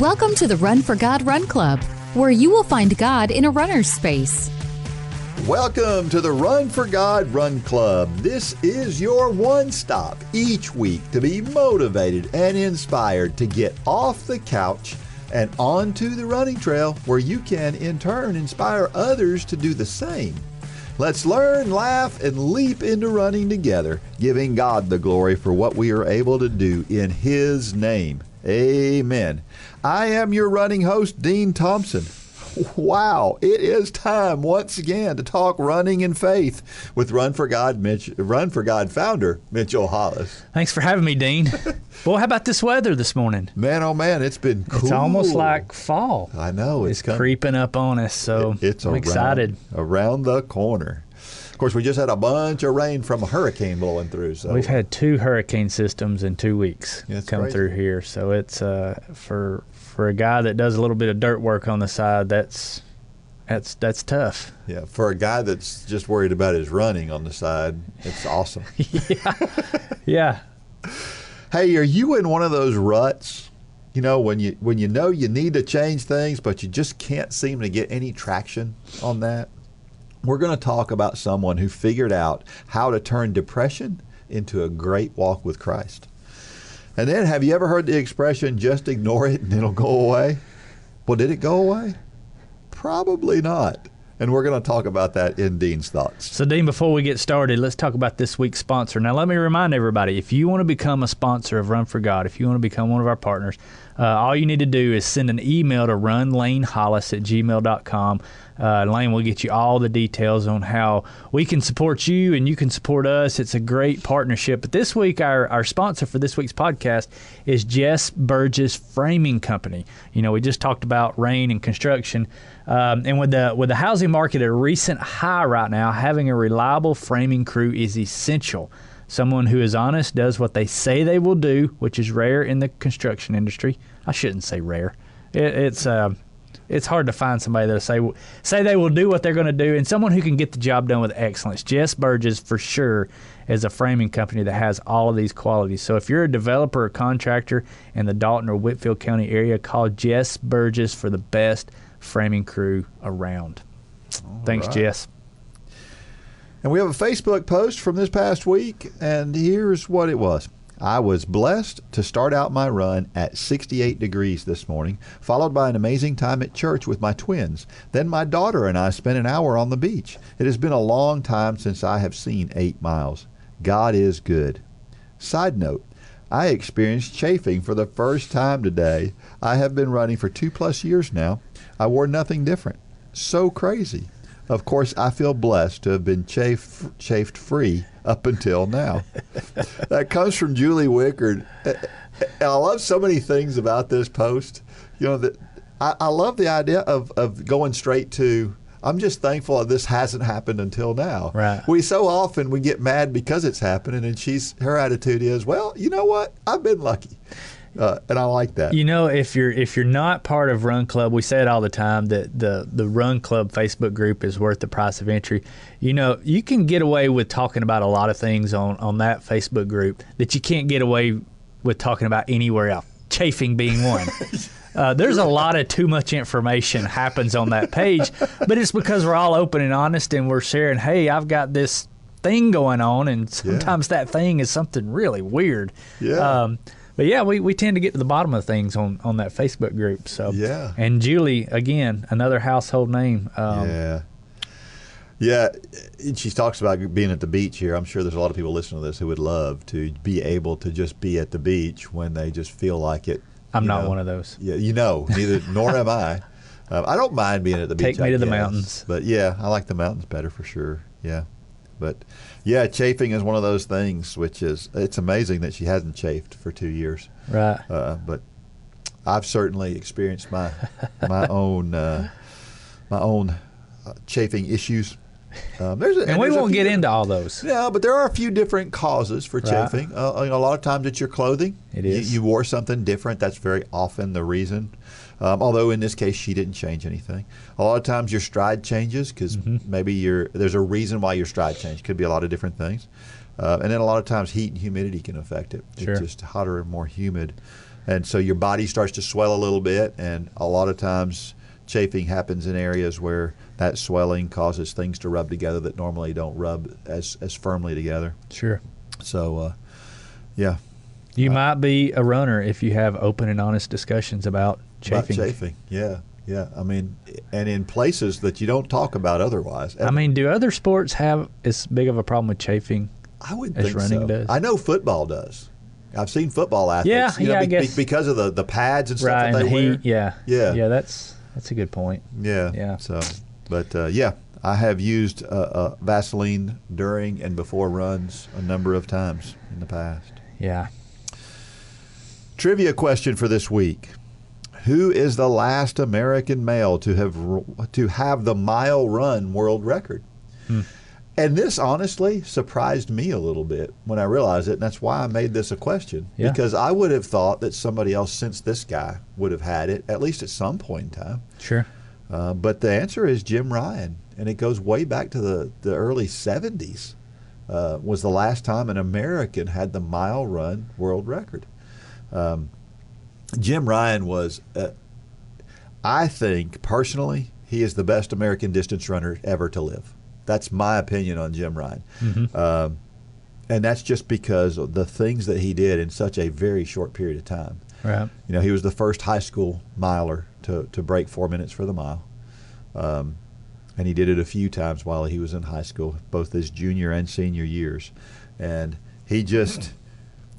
Welcome to the Run for God Run Club, where you will find God in a runner's space. Welcome to the Run for God Run Club. This is your one stop each week to be motivated and inspired to get off the couch and onto the running trail, where you can in turn inspire others to do the same. Let's learn, laugh, and leap into running together, giving God the glory for what we are able to do in His name. Amen. I am your running host, Dean Thompson. Wow, it is time once again to talk running and faith with Run for God founder Mitchell Hollis. Thanks for having me, Dean. Boy, how about this weather this morning? Man, oh man, it's been cool. It's almost like fall. I know. It's creeping up on us, so I'm excited. Around the corner. Of course, we just had a bunch of rain from a hurricane blowing through. So we've had 2 hurricane systems in 2 weeks come crazy. Through here. So it's for a guy that does a little bit of dirt work on the side, that's tough. Yeah, for a guy that's just worried about his running on the side, it's awesome. Yeah. Hey, are you in one of those ruts? You know, when you know you need to change things, but you just can't seem to get any traction on that? We're going to talk about someone who figured out how to turn depression into a great walk with Christ. And then, have you ever heard the expression, just ignore it and it'll go away? Well, did it go away? Probably not. And we're going to talk about that in Dean's Thoughts. So, Dean, before we get started, let's talk about this week's sponsor. Now, let me remind everybody, if you want to become a sponsor of Run for God, if you want to become one of our partners, all you need to do is send an email to runlanehollis@gmail.com. Lane will get you all the details on how we can support you and you can support us. It's a great partnership. But this week, our sponsor for this week's podcast is Jess Burgess Framing Company. You know, we just talked about rain and construction. And with the housing market at a recent high right now, having a reliable framing crew is essential. Someone who is honest, does what they say they will do, which is rare in the construction industry. I shouldn't say rare. It's hard to find somebody that'll say they will do what they're going to do, and someone who can get the job done with excellence. Jess Burgess, for sure, is a framing company that has all of these qualities. So if you're a developer or contractor in the Dalton or Whitfield County area, call Jess Burgess for the best framing crew around. Thanks, right. Jess. And we have a Facebook post from this past week, and here's what it was. I was blessed to start out my run at 68 degrees this morning, followed by an amazing time at church with my twins. Then my daughter and I spent an hour on the beach. It has been a long time since I have seen 8 miles. God is good. Side note, I experienced chafing for the first time today. I have been running for 2+ years now. I wore nothing different. So crazy. Of course, I feel blessed to have been chafed free up until now. That comes from Julie Wickard. And I love so many things about this post. You know, that I love the idea of going straight to, I'm just thankful that this hasn't happened until now. Right. We so often we get mad because it's happening, and her attitude is, well, you know what? I've been lucky. And I like that. You know, if you're not part of Run Club, we say it all the time that the Run Club Facebook group is worth the price of entry. You know, you can get away with talking about a lot of things on that Facebook group that you can't get away with talking about anywhere else. Chafing being one. There's a lot of too much information happens on that page, but it's because we're all open and honest and we're sharing, hey, I've got this thing going on, and sometimes that thing is something really weird. Yeah. But yeah, we tend to get to the bottom of things on that Facebook group. So yeah. And Julie, again, another household name. Yeah. She talks about being at the beach here. I'm sure there's a lot of people listening to this who would love to be able to just be at the beach when they just feel like it. I'm not one of those. Yeah, neither nor am I. I don't mind being at the beach. Take me to the mountains. But yeah, I like the mountains better for sure. Yeah. But yeah, chafing is one of those things it's amazing that she hasn't chafed for 2 years. Right. But I've certainly experienced my own chafing issues. And we won't get into all those. Yeah, but there are a few different causes for chafing. A lot of times it's your clothing. It is. You wore something different. That's very often the reason. Although in this case she didn't change anything. A lot of times your stride changes because maybe there's a reason why your stride changed. Could be a lot of different things. And then a lot of times heat and humidity can affect it. Sure. It's just hotter and more humid. And so your body starts to swell a little bit, and a lot of times chafing happens in areas where that swelling causes things to rub together that normally don't rub as firmly together. Sure. So, yeah. You might be a runner if you have open and honest discussions about chafing. About chafing, yeah. I mean, and in places that you don't talk about otherwise. I mean, do other sports have as big of a problem with chafing I would as think running so. does? I know football does. I've seen football athletes. Yeah, I guess. Because of the pads and stuff Right, that they and the wear. heat, yeah. Yeah. Yeah, that's a good point. Yeah. So, but yeah, I have used Vaseline during and before runs a number of times in the past. Yeah. Trivia question for this week: who is the last American male to have the mile run world record? And this honestly surprised me a little bit when I realized it, and that's why I made this a question. Yeah. Because I would have thought that somebody else since this guy would have had it, at least at some point in time. Sure. But the answer is Jim Ryan, and it goes way back to the early 70s. Was the last time an American had the mile run world record. Jim Ryan was, I think, personally, he is the best American distance runner ever to live. That's my opinion on Jim Ryan. Mm-hmm. And that's just because of the things that he did in such a very short period of time. Right. You know, he was the first high school miler to break 4 minutes for the mile. And he did it a few times while he was in high school, both his junior and senior years. And he just,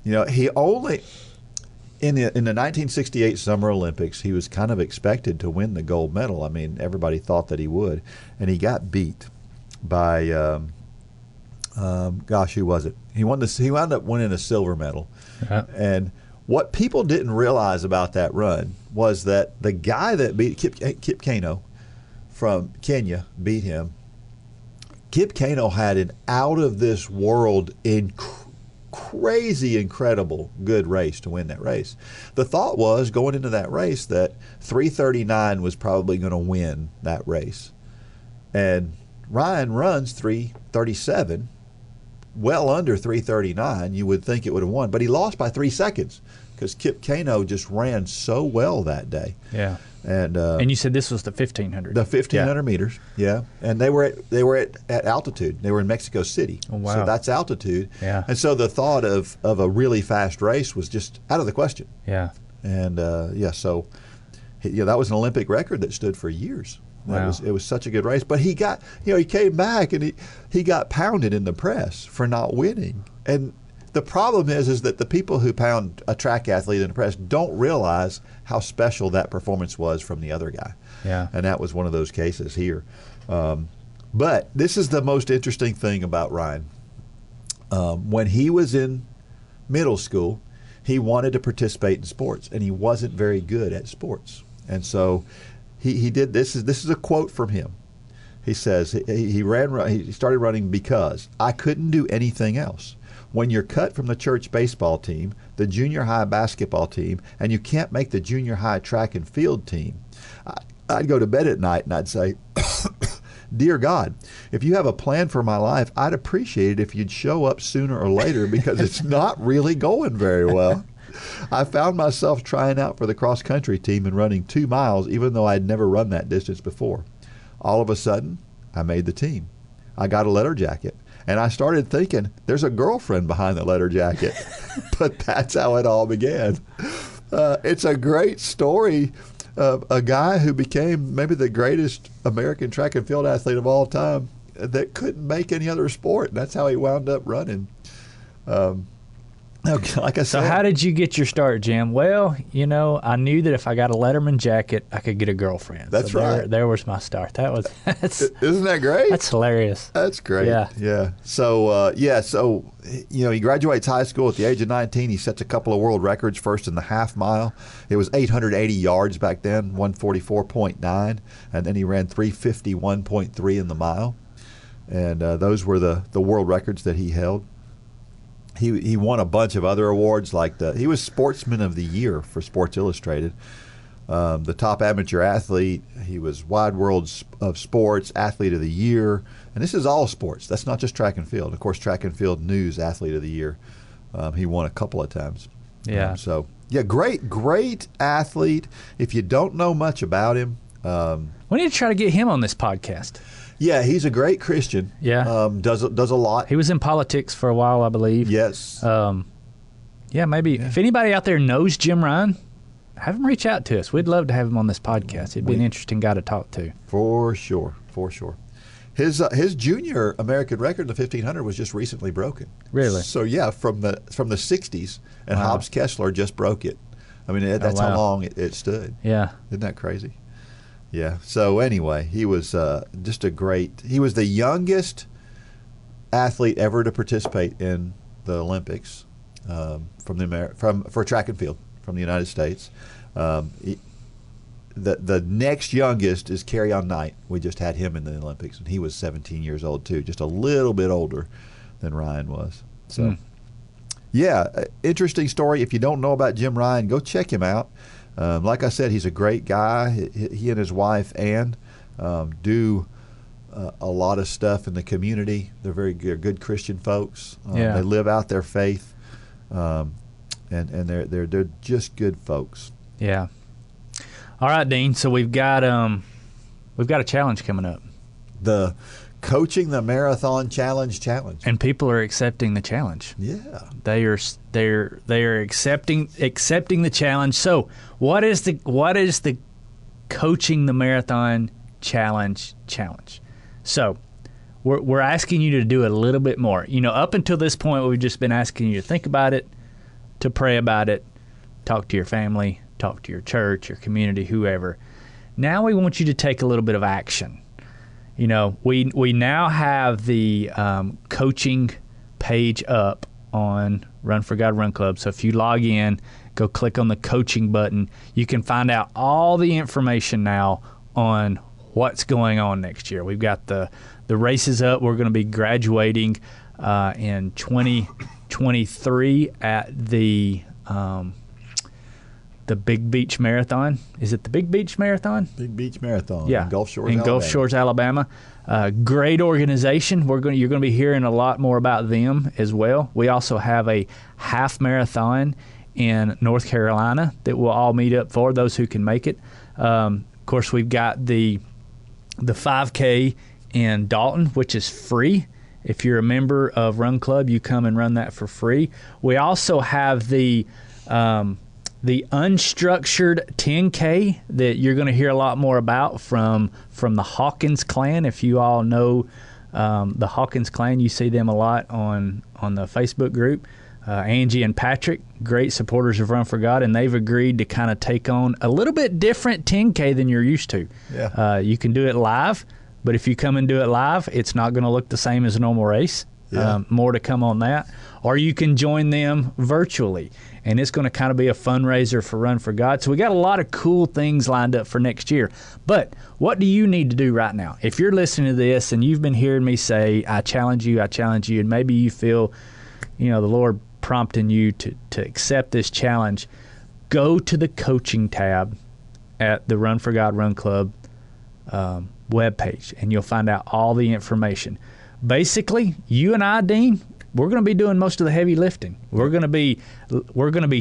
he only, in the 1968 Summer Olympics, he was kind of expected to win the gold medal. I mean, everybody thought that he would. And he got beat by, who was it? He wound up winning a silver medal. Uh-huh. And what people didn't realize about that run was that the guy that beat Kip Keino from Kenya beat him. Kip Keino had an out-of-this-world, crazy, incredible good race to win that race. The thought was, going into that race, that 3:39 was probably going to win that race. And Ryan runs 3:37, well under 3:39. You would think it would have won, but he lost by 3 seconds because Kip Keino just ran so well that day. Yeah. And you said this was the 1,500. The 1,500 meters, yeah. And they were at altitude. They were in Mexico City. Oh, wow. So that's altitude. Yeah. And so the thought of a really fast race was just out of the question. Yeah. And so that was an Olympic record that stood for years. Wow. It was such a good race. But he came back and he got pounded in the press for not winning. And the problem is that the people who pound a track athlete in the press don't realize how special that performance was from the other guy. Yeah. And that was one of those cases here. But this is the most interesting thing about Ryan. When he was in middle school, he wanted to participate in sports, and he wasn't very good at sports. And so he did this. This is a quote from him. He says he started running because I couldn't do anything else. When you're cut from the church baseball team, the junior high basketball team, and you can't make the junior high track and field team, I'd go to bed at night and I'd say, Dear God, if you have a plan for my life, I'd appreciate it if you'd show up sooner or later because it's not really going very well. I found myself trying out for the cross-country team and running 2 miles even though I'd never run that distance before. All of a sudden, I made the team. I got a letter jacket. And I started thinking, there's a girlfriend behind the letter jacket. But that's how it all began. It's a great story of a guy who became maybe the greatest American track and field athlete of all time that couldn't make any other sport. And that's how he wound up running. Like I said. So how did you get your start, Jim? Well, I knew that if I got a Letterman jacket, I could get a girlfriend. That's right. There was my start. Isn't that great? That's hilarious. That's great. Yeah. So, he graduates high school at the age of 19. He sets a couple of world records, first in the half mile. It was 880 yards back then, 144.9. And then he ran 351.3 in the mile. And those were the world records that he held. He won a bunch of other awards, like he was Sportsman of the Year for Sports Illustrated, the top amateur athlete. He was Wide World of Sports Athlete of the Year, and this is all sports. That's not just track and field. Of course, Track and Field News Athlete of the Year. He won a couple of times. Yeah. Yeah, great athlete. If you don't know much about him, we need to try to get him on this podcast. yeah, he's a great Christian. Yeah. Does a lot. He was in politics for a while, I believe. Yes. Yeah, maybe if anybody out there knows Jim Ryan, have him reach out to us. We'd love to have him on this podcast. He'd be an interesting guy to talk to. For sure. His junior American record in the 1500 was just recently broken. Really? So yeah, from the 60s, and Hobbs Kessler just broke it. I mean, that's how long it stood. Yeah. Isn't that crazy? Yeah. So anyway, he was just a great. He was the youngest athlete ever to participate in the Olympics for track and field from the United States. The next youngest is Carry-On Knight. We just had him in the Olympics, and he was 17 years old too, just a little bit older than Ryan was. So, yeah, interesting story. If you don't know about Jim Ryan, go check him out. Like I said, he's a great guy. He and his wife Ann do a lot of stuff in the community. They're good Christian folks. They live out their faith, and they're just good folks. Yeah. All right, Dean. So we've got a challenge coming up. The Coaching the Marathon Challenge, and people are accepting the challenge. Yeah, they are accepting the challenge. So what is the Coaching the Marathon Challenge? So we're asking you to do a little bit more. Up until this point, we've just been asking you to think about it, to pray about it, talk to your family, talk to your church, your community, whoever. Now we want you to take a little bit of action. We now have the coaching page up on Run for God Run Club. So if you log in, go click on the coaching button. You can find out all the information now on what's going on next year. We've got the races up. We're going to be graduating in 2023 at the Big Beach Marathon. Is it the Big Beach Marathon? Big Beach Marathon. Yeah, in Gulf Shores, in Alabama. Gulf Shores, Alabama. Great organization. You're going to be hearing a lot more about them as well. We also have a half marathon in North Carolina that we'll all meet up for, those who can make it. Of course, we've got the 5K in Dalton, which is free. If you're a member of Run Club, you come and run that for free. We also have the unstructured 10K that you're going to hear a lot more about from the Hawkins clan. If you all know the Hawkins clan, you see them a lot on the Facebook group. Angie and Patrick, great supporters of Run for God, and they've agreed to kind of take on a little bit different 10K than you're used to. Yeah. You can do it live, but if you come and do it live, it's not going to look the same as a normal race. Yeah. More to come on that. Or you can join them virtually, and it's going to kind of be a fundraiser for Run for God. So we got a lot of cool things lined up for next year. But what do you need to do right now? If you're listening to this and you've been hearing me say, I challenge you, and maybe you feel, the Lord prompting you to accept this challenge, go to the coaching tab at the Run for God Run Club webpage, and you'll find out all the information. Basically, you and I, Dean, we're going to be doing most of the heavy lifting. We're going to be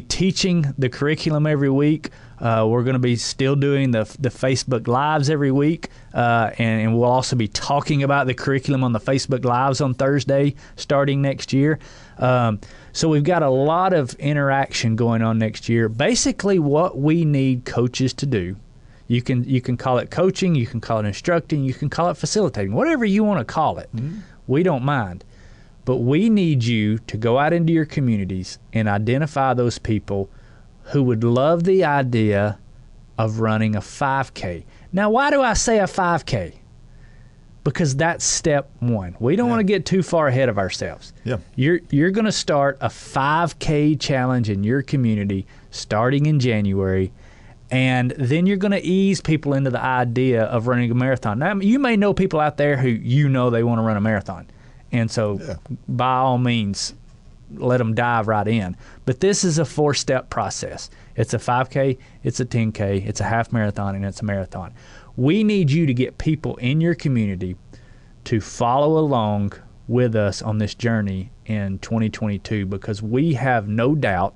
teaching the curriculum every week. We're going to be still doing the Facebook Lives every week, and we'll also be talking about the curriculum on the Facebook Lives on Thursday starting next year. So we've got a lot of interaction going on next year. Basically, what we need coaches to do, you can call it coaching, you can call it instructing, you can call it facilitating, whatever you want to call it. Mm-hmm. We don't mind. But we need you to go out into your communities and identify those people who would love the idea of running a 5K. Now, why do I say a 5K? Because that's step one. We don't want to get too far ahead of ourselves. Yeah. You're going to start a 5K challenge in your community starting in January, and then you're going to ease people into the idea of running a marathon. Now, you may know people out there who they want to run a marathon. And so, by all means, let them dive right in. But this is a 4-step process. It's a 5K, it's a 10K, it's a half marathon, and it's a marathon. We need you to get people in your community to follow along with us on this journey in 2022, because we have no doubt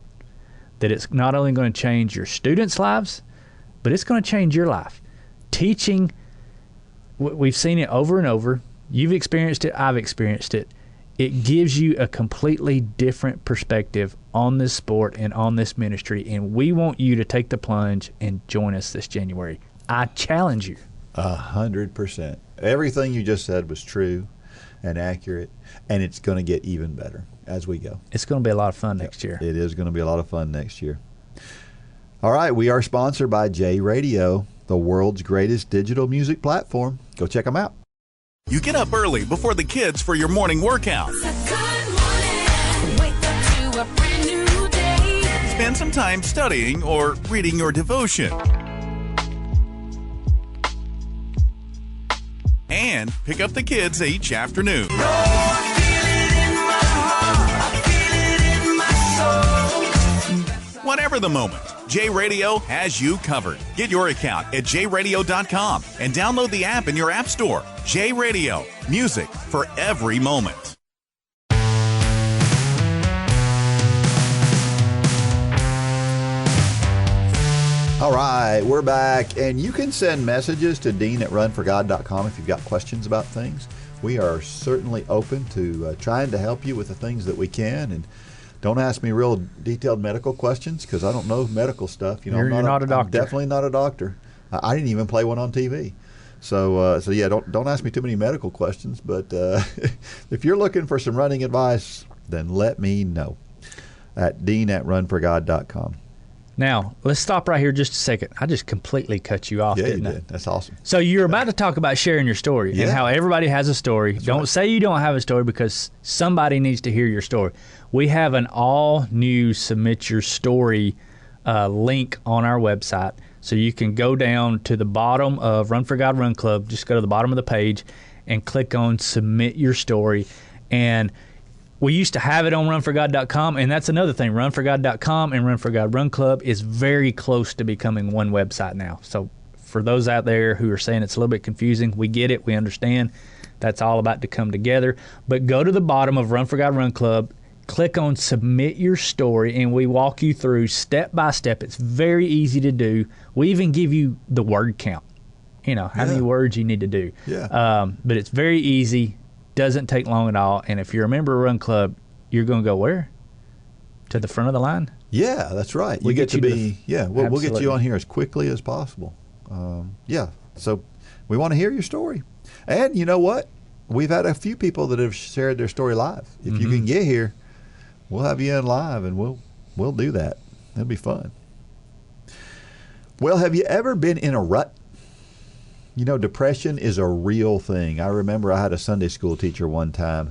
that it's not only going to change your students' lives, but it's going to change your life. Teaching, we've seen it over and over. You've experienced it. I've experienced it. It gives you a completely different perspective on this sport and on this ministry, and we want you to take the plunge and join us this January. I challenge you. 100%. Everything you just said was true and accurate, and it's going to get even better as we go. It's going to be a lot of fun next year. It is going to be a lot of fun next year. All right, we are sponsored by J Radio, the world's greatest digital music platform. Go check them out. You get up early before the kids for your morning workout. Spend some time studying or reading your devotion. And pick up the kids each afternoon. Whatever the moment, J Radio has you covered. Get your account at jradio.com and download the app in your app store. J Radio, music for every moment. All right, we're back, and you can send messages to dean@runforgod.com if you've got questions about things. We are certainly open to trying to help you with the things that we can, and don't ask me real detailed medical questions because I don't know medical stuff. You're not a doctor. I'm definitely not a doctor. I didn't even play one on TV. So yeah, don't ask me too many medical questions. But if you're looking for some running advice, then let me know at dean@runforgod.com. Now, let's stop right here just a second. I just completely cut you off, didn't I? Yeah, you did. That's awesome. So you're about to talk about sharing your story and how everybody has a story. Don't say you don't have a story because somebody needs to hear your story. We have an all-new Submit Your Story link on our website. So you can go down to the bottom of Run for God Run Club, just go to the bottom of the page and click on Submit Your Story. And we used to have it on runforgod.com, and that's another thing. Runforgod.com and Run for God Run Club is very close to becoming one website now. So for those out there who are saying it's a little bit confusing, we get it. We understand. That's all about to come together. But go to the bottom of Run for God Run Club, click on Submit Your Story, and we walk you through step by step. It's very easy to do. We even give you the word count, how many words you need to do. Yeah. But it's very easy. Doesn't take long at all. And if you're a member of Run Club, you're going to go where? To the front of the line? Yeah, that's right. We'll get you on here as quickly as possible. So we want to hear your story. And you know what? We've had a few people that have shared their story live. If you can get here, we'll have you in live, and we'll do that. It'll be fun. Well, have you ever been in a rut? Depression is a real thing. I remember I had a Sunday school teacher one time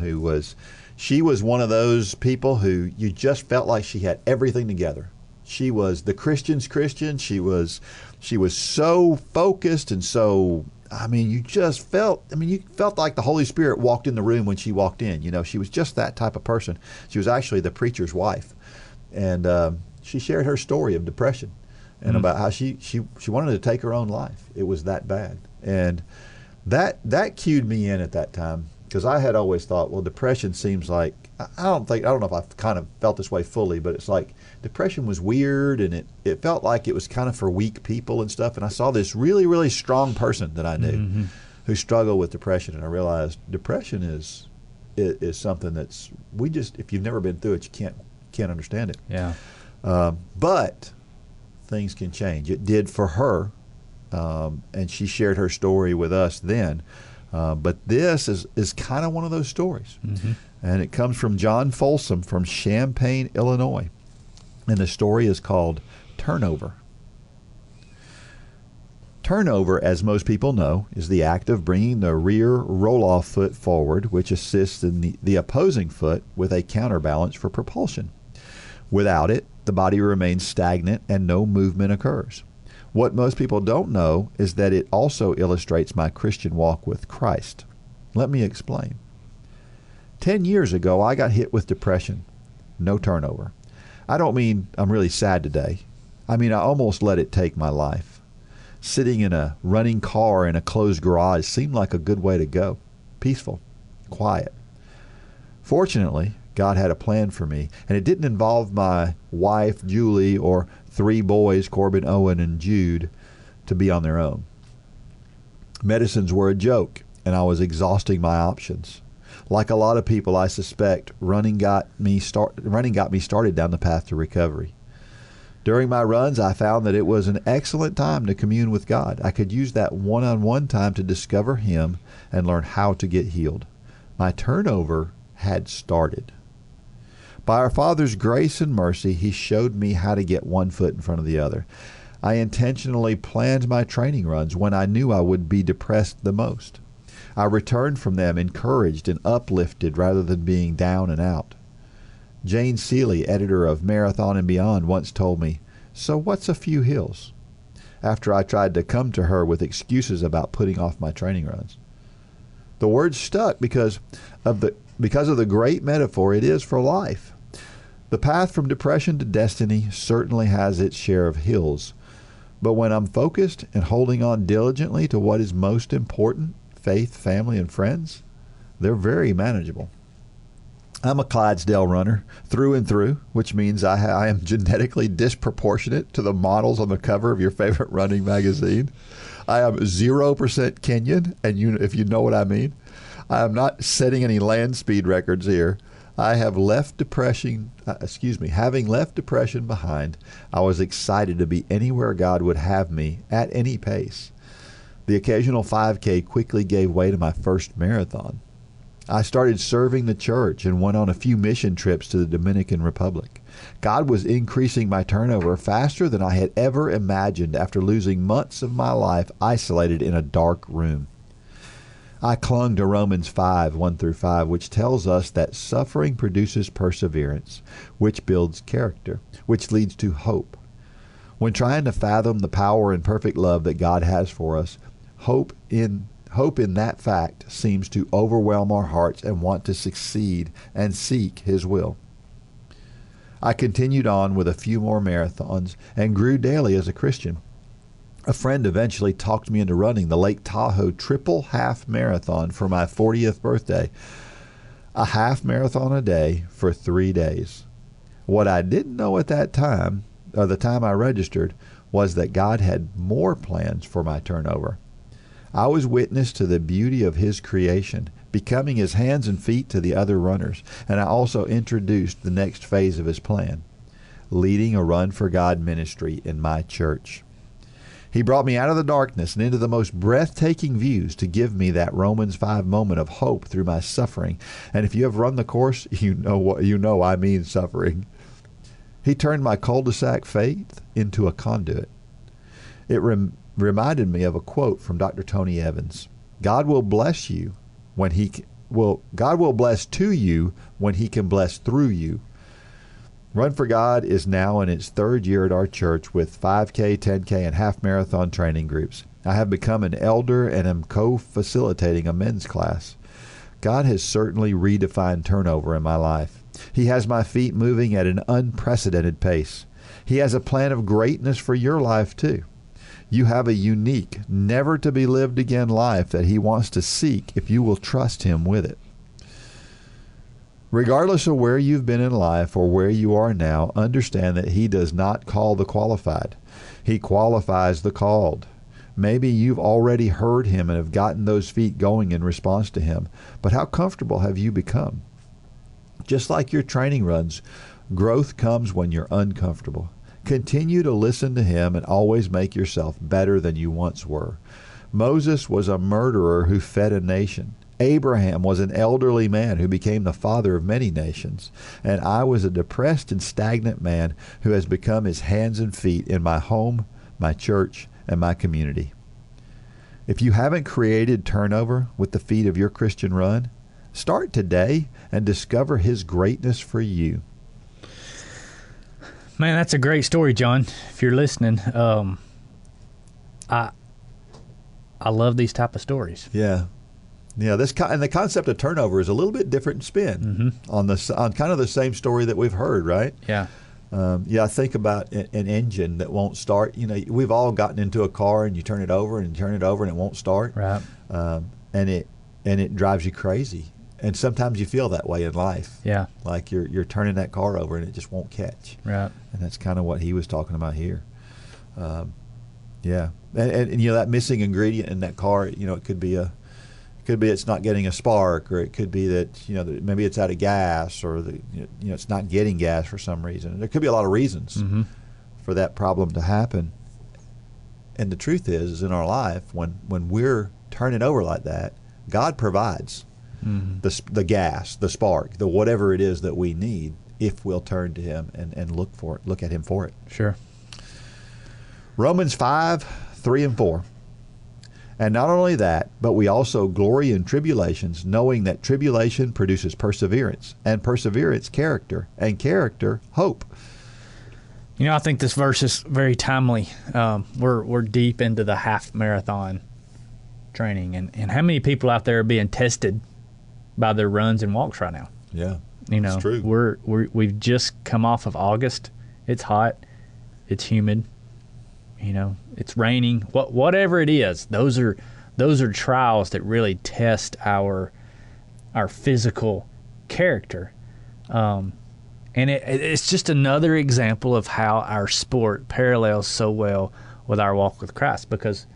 she was one of those people who you just felt like she had everything together. She was the Christian's Christian. She was so focused and so, you felt like the Holy Spirit walked in the room when she walked in. She was just that type of person. She was actually the preacher's wife. And she shared her story of depression and about how she wanted to take her own life. It was that bad. And that cued me in at that time because I had always thought, well, depression seems like, I don't know if I've kind of felt this way fully, but it's like depression was weird and it felt like it was kind of for weak people and stuff. And I saw this really, really strong person that I knew who struggled with depression, and I realized depression is something that's, if you've never been through it, you can't understand it. Yeah. But things can change. It did for her. And she shared her story with us then. But this is kind of one of those stories. And it comes from John Folsom from Champaign, Illinois. And the story is called Turnover. Turnover, as most people know, is the act of bringing the rear roll-off foot forward, which assists in the opposing foot with a counterbalance for propulsion. Without it, the body remains stagnant and no movement occurs. What most people don't know is that it also illustrates my Christian walk with Christ. Let me explain. 10 years ago, I got hit with depression. No turnover. I don't mean I'm really sad today. I mean I almost let it take my life. Sitting in a running car in a closed garage seemed like a good way to go. Peaceful. Quiet. Fortunately, God had a plan for me, and it didn't involve my wife, Julie, or 3 boys, Corbin, Owen, and Jude, to be on their own. Medicines were a joke, and I was exhausting my options. Like a lot of people, I suspect running got me started down the path to recovery. During my runs, I found that it was an excellent time to commune with God. I could use that one-on-one time to discover Him and learn how to get healed. My turnover had started. By our Father's grace and mercy, He showed me how to get one foot in front of the other. I intentionally planned my training runs when I knew I would be depressed the most. I returned from them encouraged and uplifted rather than being down and out. Jane Seeley, editor of Marathon and Beyond, once told me, "So what's a few hills?" after I tried to come to her with excuses about putting off my training runs. The words stuck because of the great metaphor it is for life. The path from depression to destiny certainly has its share of hills, but when I'm focused and holding on diligently to what is most important, faith, family, and friends, they're very manageable. I'm a Clydesdale runner through and through, which means I am genetically disproportionate to the models on the cover of your favorite running magazine. I am 0% Kenyan, and if you know what I mean. I am not setting any land speed records here. Having left depression behind, I was excited to be anywhere God would have me at any pace. The occasional 5K quickly gave way to my first marathon. I started serving the church and went on a few mission trips to the Dominican Republic. God was increasing my turnover faster than I had ever imagined after losing months of my life isolated in a dark room. I clung to Romans 5:1-5, which tells us that suffering produces perseverance, which builds character, which leads to hope. When trying to fathom the power and perfect love that God has for us, hope in that fact seems to overwhelm our hearts and want to succeed and seek His will. I continued on with a few more marathons and grew daily as a Christian. A friend eventually talked me into running the Lake Tahoe triple half marathon for my 40th birthday. A half marathon a day for 3 days. What I didn't know at that time, or the time I registered, was that God had more plans for my turnover. I was witness to the beauty of His creation, becoming His hands and feet to the other runners, and I also introduced the next phase of His plan, leading a Run for God ministry in my church. He brought me out of the darkness and into the most breathtaking views to give me that Romans 5 moment of hope through my suffering. And if you have run the course, you know I mean suffering. He turned my cul-de-sac faith into a conduit. It reminded me of a quote from Dr. Tony Evans. God will bless to you when He can bless through you. Run for God is now in its 3rd year at our church with 5K, 10K, and half marathon training groups. I have become an elder and am co-facilitating a men's class. God has certainly redefined turnover in my life. He has my feet moving at an unprecedented pace. He has a plan of greatness for your life too. You have a unique, never-to-be-lived-again life that He wants to seek if you will trust Him with it. Regardless of where you've been in life or where you are now, understand that He does not call the qualified. He qualifies the called. Maybe you've already heard Him and have gotten those feet going in response to Him, but how comfortable have you become? Just like your training runs, growth comes when you're uncomfortable. Continue to listen to Him and always make yourself better than you once were. Moses was a murderer who fed a nation. Abraham was an elderly man who became the father of many nations. And I was a depressed and stagnant man who has become His hands and feet in my home, my church, and my community. If you haven't created turnover with the feet of your Christian run, start today and discover His greatness for you. Man, that's a great story, John. If you're listening, I love these type of stories. Yeah. Yeah, and the concept of turnover is a little bit different spin on kind of the same story that we've heard, right? Yeah. I think about an engine that won't start. You know, we've all gotten into a car and you turn it over and it won't start. Right. And it drives you crazy. And sometimes you feel that way in life. Yeah. Like you're turning that car over and it just won't catch. Right. And that's kind of what he was talking about here. Yeah. And that missing ingredient in that car, it could be it's not getting a spark, or it could be that, maybe it's out of gas, or it's not getting gas for some reason. There could be a lot of reasons for that problem to happen. And the truth is in our life, when we're turning over like that, God provides the gas, the spark, the whatever it is that we need, if we'll turn to Him and look at Him for it. Sure. Romans 5:3-4. And not only that, but we also glory in tribulations, knowing that tribulation produces perseverance, and perseverance, character, and character, hope. I think this verse is very timely. We're deep into the half marathon training, and how many people out there are being tested by their runs and walks right now? Yeah, it's true. We've just come off of August. It's hot. It's humid. It's raining. Whatever it is, those are trials that really test our physical character. And it's just another example of how our sport parallels so well with our walk with Christ, because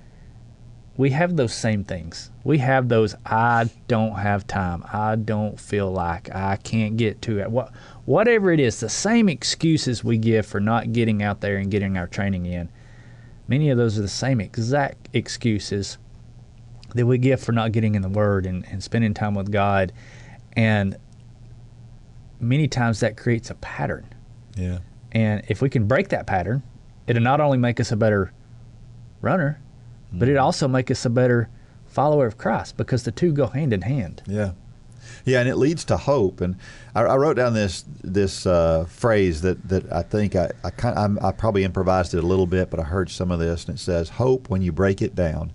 we have those same things. We have those, I don't have time, I don't feel like, I can't get to it. Whatever it is, the same excuses we give for not getting out there and getting our training in, many of those are the same exact excuses that we give for not getting in the Word and spending time with God. And many times that creates a pattern. Yeah. And if we can break that pattern, it'll not only make us a better runner, but it'll also make us a better follower of Christ, because the two go hand in hand. Yeah. Yeah, and it leads to hope. And I wrote down this phrase that I think I probably improvised it a little bit, but I heard some of this, and it says, hope, when you break it down,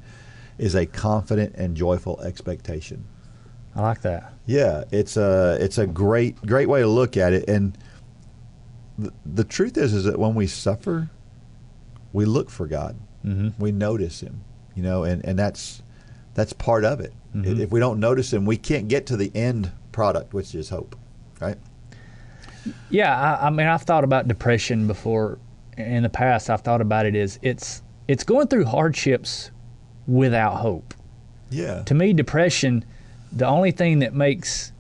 is a confident and joyful expectation. I like that. Yeah, it's a great way to look at it. And the truth is that when we suffer, we look for God. We notice Him, and that's part of it. If we don't notice Him, we can't get to the end product, which is hope, right? Yeah, I mean, I've thought about depression before. In the past, I've thought about it as it's going through hardships without hope. Yeah. To me, depression, the only thing that makes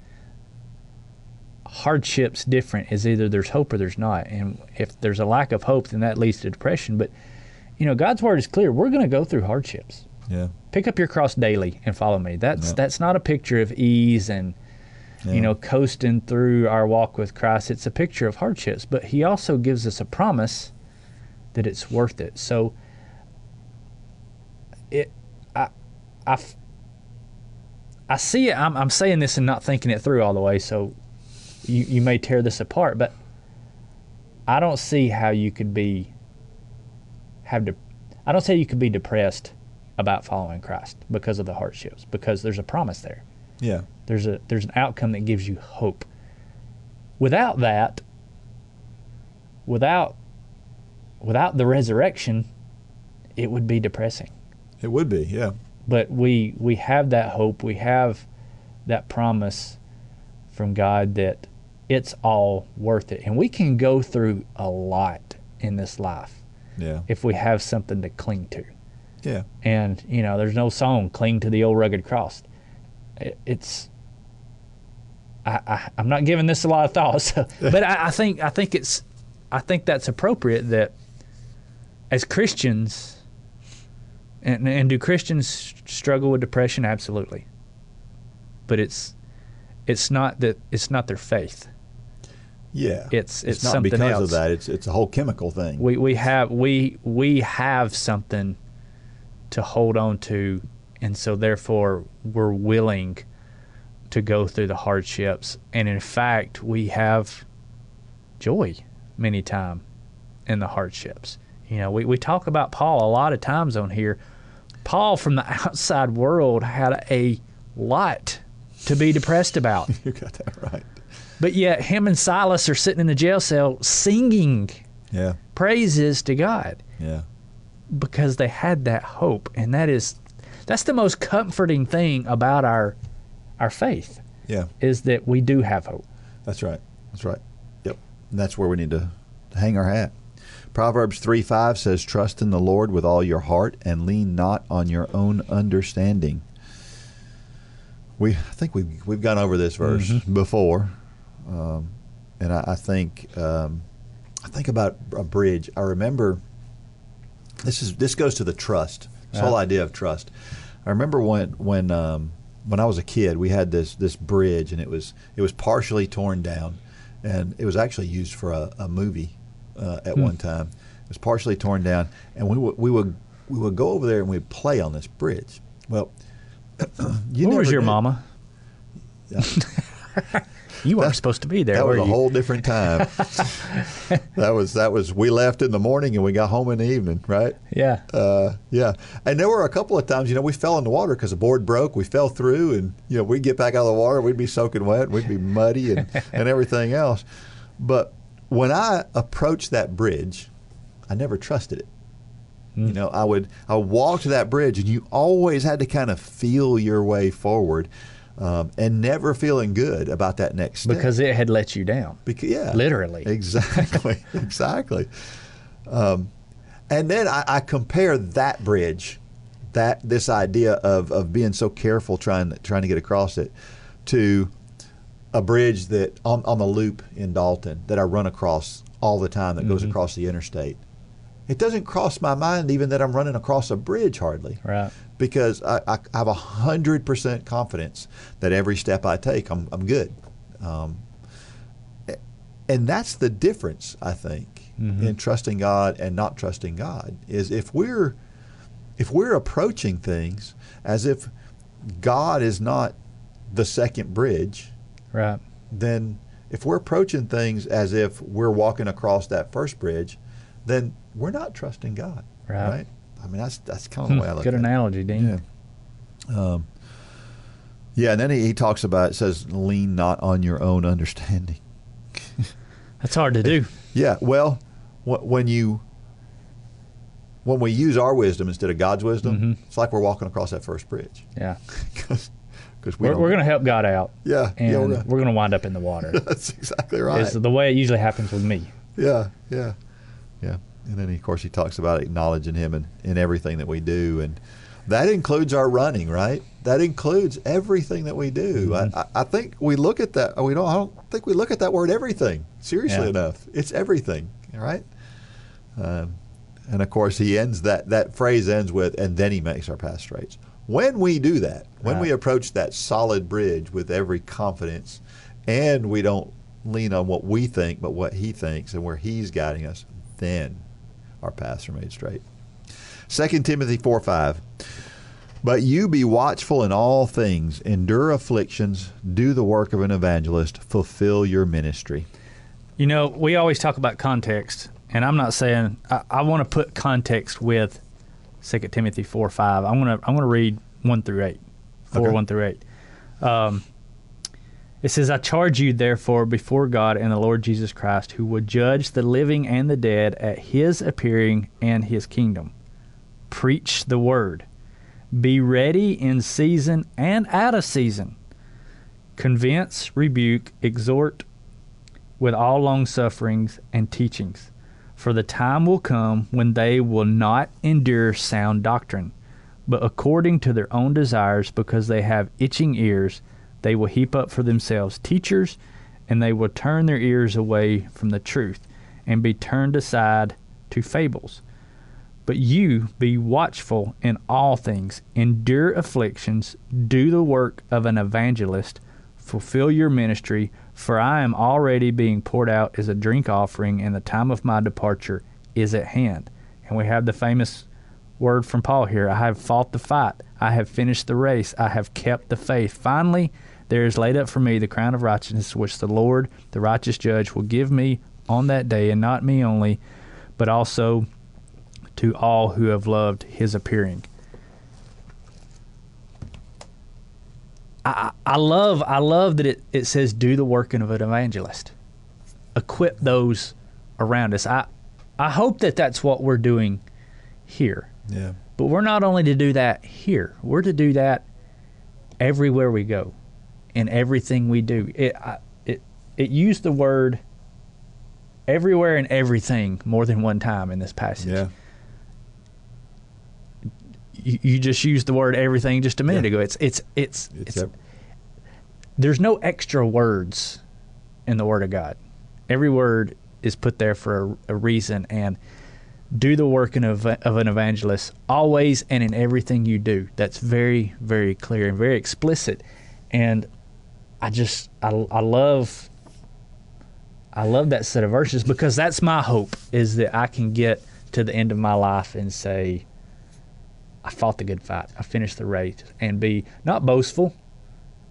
hardships different is either there's hope or there's not. And if there's a lack of hope, then that leads to depression. But, God's Word is clear. We're going to go through hardships. Yeah. Pick up your cross daily and follow me. That's not a picture of ease and, coasting through our walk with Christ. It's a picture of hardships. But He also gives us a promise that it's worth it. So I see it. I'm saying this and not thinking it through all the way, so you may tear this apart, but I don't see how you could I don't say you could be depressed about following Christ because of the hardships, because there's a promise there. Yeah. There's an outcome that gives you hope. Without that, without the resurrection, it would be depressing. It would be, yeah. But we have that hope. We have that promise from God that it's all worth it. And we can go through a lot in this life if we have something to cling to. Yeah. And, there's no song, cling to the old rugged cross. I'm not giving this a lot of thought, but I think that's appropriate, that as Christians, and do Christians struggle with depression? Absolutely. But it's not their faith. Yeah. It's not something because else. of that. It's a whole chemical thing. We have something to hold on to, and so therefore we're willing to go through the hardships. And in fact, we have joy many times in the hardships. We talk about Paul a lot of times on here. Paul, from the outside world, had a lot to be depressed about. You got that right. But yet him and Silas are sitting in the jail cell singing praises to God. Yeah. Because they had that hope. And that's the most comforting thing about our faith. Yeah. is that we do have hope. That's right. That's right. Yep. And that's where we need to hang our hat. Proverbs 3:5 says, "Trust in the Lord with all your heart and lean not on your own understanding." I think we've gone over this verse before, and I think about a bridge. I remember this goes to the trust. This whole idea of trust. I remember when I was a kid, we had this bridge, and it was partially torn down, and it was actually used for a movie at one time. It was partially torn down, and we would go over there and we'd play on this bridge. Well, Where was your mama? Yeah. You weren't supposed to be there. That was were a you? whole different time. That was. We left in the morning and we got home in the evening, right? Yeah. Yeah. And there were a couple of times, we fell in the water because the board broke. We fell through, and we'd get back out of the water. We'd be soaking wet. We'd be muddy and everything else. But when I approached that bridge, I never trusted it. I would walk to that bridge, and you always had to kind of feel your way forward. And never feeling good about that next step. Because it had let you down. Literally. Exactly. Exactly. And then I compare that bridge, this idea of being so careful trying to get across it, to a bridge that on the loop in Dalton that I run across all the time that goes across the interstate. It doesn't cross my mind even that I'm running across a bridge hardly. Right. Because I have 100% confidence that every step I take, I'm good. And that's the difference, I think, in trusting God and not trusting God, is if we're approaching things as if God is not the second bridge, right? Then if we're approaching things as if we're walking across that first bridge, then we're not trusting God, right? I mean, that's kind of the way I look at it. Good analogy, Dean. Yeah. And then he talks about, it says, lean not on your own understanding. That's hard to do. Yeah. Well, when we use our wisdom instead of God's wisdom, it's like we're walking across that first bridge. Yeah. Because we're going to help God out. Yeah. And we're going to wind up in the water. That's exactly right. It's the way it usually happens with me. Yeah. And then, of course, he talks about acknowledging him in everything that we do. And that includes our running, right? That includes everything that we do. I think we look at that. I don't think we look at that word everything seriously enough. It's everything, right? And, of course, he ends that phrase ends with, and then he makes our path straight. When we do that, when we approach that solid bridge with every confidence, and we don't lean on what we think, but what he thinks and where he's guiding us, then our paths are made straight. 2 Timothy 4:5. But you be watchful in all things, endure afflictions, do the work of an evangelist, fulfill your ministry. We always talk about context, and I'm not saying I want to put context with 2 Timothy 4:5. I'm gonna read 1 through 8. 1 through 8. It says, I charge you, therefore, before God and the Lord Jesus Christ, who will judge the living and the dead at his appearing and his kingdom. Preach the word. Be ready in season and out of season. Convince, rebuke, exhort with all longsuffering and teachings. For the time will come when they will not endure sound doctrine, but according to their own desires, because they have itching ears, they will heap up for themselves teachers, and they will turn their ears away from the truth, and be turned aside to fables. But you be watchful in all things, endure afflictions, do the work of an evangelist, fulfill your ministry, for I am already being poured out as a drink offering, and the time of my departure is at hand. And we have the famous word from Paul here, I have fought the fight, I have finished the race, I have kept the faith. Finally, there is laid up for me the crown of righteousness, which the Lord, the righteous judge, will give me on that day, and not me only, but also to all who have loved his appearing. I love that it says do the work of an evangelist. Equip those around us. I hope that that's what we're doing here. Yeah. But we're not only to do that here. We're to do that everywhere we go. in everything we do. It used the word everywhere and everything more than one time in this passage. Yeah. You just used the word everything just a minute ago. It's there's no extra words in the Word of God. Every word is put there for a reason, and do the work of an evangelist always and in everything you do. That's very, very clear and very explicit. And I love that set of verses, because that's my hope, is that I can get to the end of my life and say, I fought the good fight, I finished the race, and be not boastful,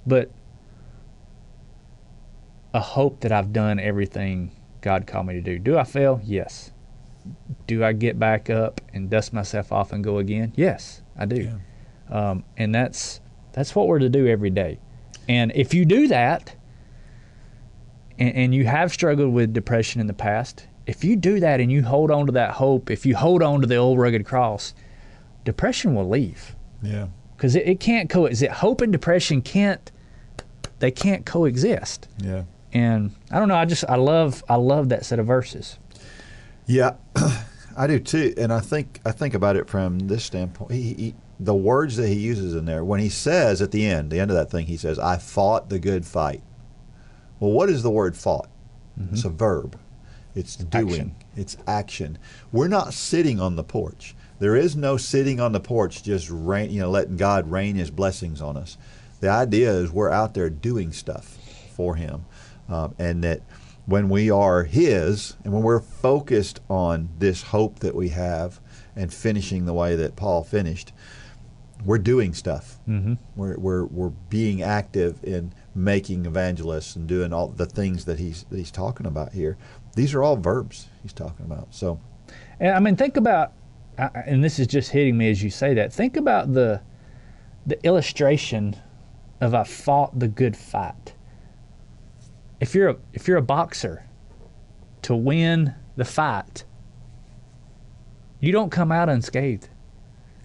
but a hope that I've done everything God called me to do. Do I fail? Yes. Do I get back up and dust myself off and go again? Yes, I do. Yeah. And that's what we're to do every day. And if you do that, and you have struggled with depression in the past, if you do that and you hold on to that hope, if you hold on to the old rugged cross, depression will leave. Yeah. Because it can't coexist. Hope and depression can't coexist. Yeah. And I don't know, I love that set of verses. Yeah, I do too. And I think about it from this standpoint. He the words that he uses in there, when he says at the end of that thing, he says, I fought the good fight. Well, what is the word fought? Mm-hmm. It's a verb. It's doing. Action. It's action. We're not sitting on the porch. There is no sitting on the porch just letting God rain his blessings on us. The idea is we're out there doing stuff for him. And that when we are his, and when we're focused on this hope that we have and finishing the way that Paul finished, we're doing stuff. Mm-hmm. We're being active in making evangelists and doing all the things that he's talking about here. These are all verbs he's talking about. So, and I mean, think about, and this is just hitting me as you say that. Think about the illustration of I fought the good fight. If you're a boxer, to win the fight, you don't come out unscathed.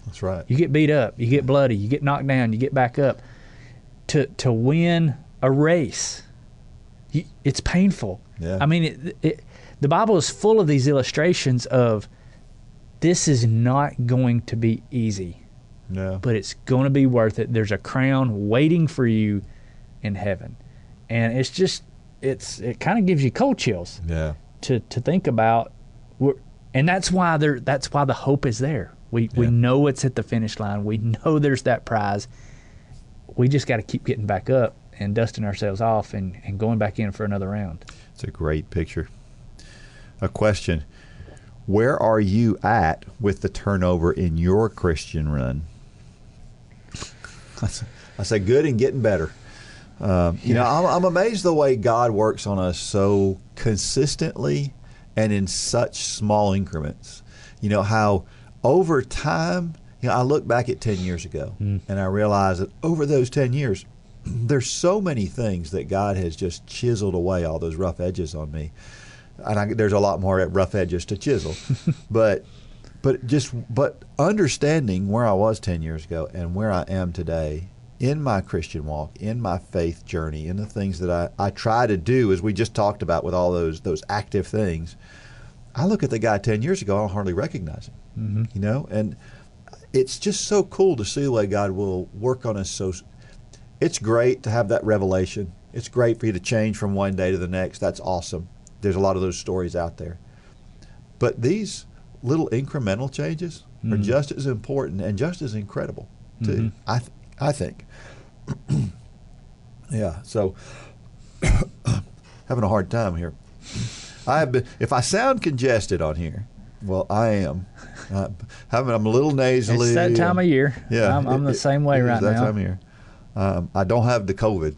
That's right. You get beat up, you get bloody, you get knocked down, you get back up. To win a race, it's painful. Yeah. I mean, the Bible is full of these illustrations of this is not going to be easy. No. But it's going to be worth it. There's a crown waiting for you in heaven. And it's just, it kind of gives you cold chills. Yeah. To think about, and that's why the hope is there. We know it's at the finish line. We know there's that prize. We just got to keep getting back up and dusting ourselves off and going back in for another round. It's a great picture. A question: where are you at with the turnover in your Christian run? I say good and getting better. I'm amazed the way God works on us so consistently and in such small increments. You know, how over time, I look back at 10 years ago and I realize that over those 10 years, there's so many things that God has just chiseled away all those rough edges on me. And there's a lot more rough edges to chisel. but understanding where I was 10 years ago and where I am today in my Christian walk, in my faith journey, in the things that I try to do, as we just talked about with all those active things, I look at the guy 10 years ago, I don't hardly recognize him, and it's just so cool to see the way God will work on us. So it's great to have that revelation. It's great for you to change from one day to the next. That's awesome. There's a lot of those stories out there. But these little incremental changes are just as important and just as incredible, too, I think. Yeah, so having a hard time here. If I sound congested on here, well, I am. I'm a little nasally. It's that time of year. Yeah, I'm the same way right now. That time of year. I don't have the COVID.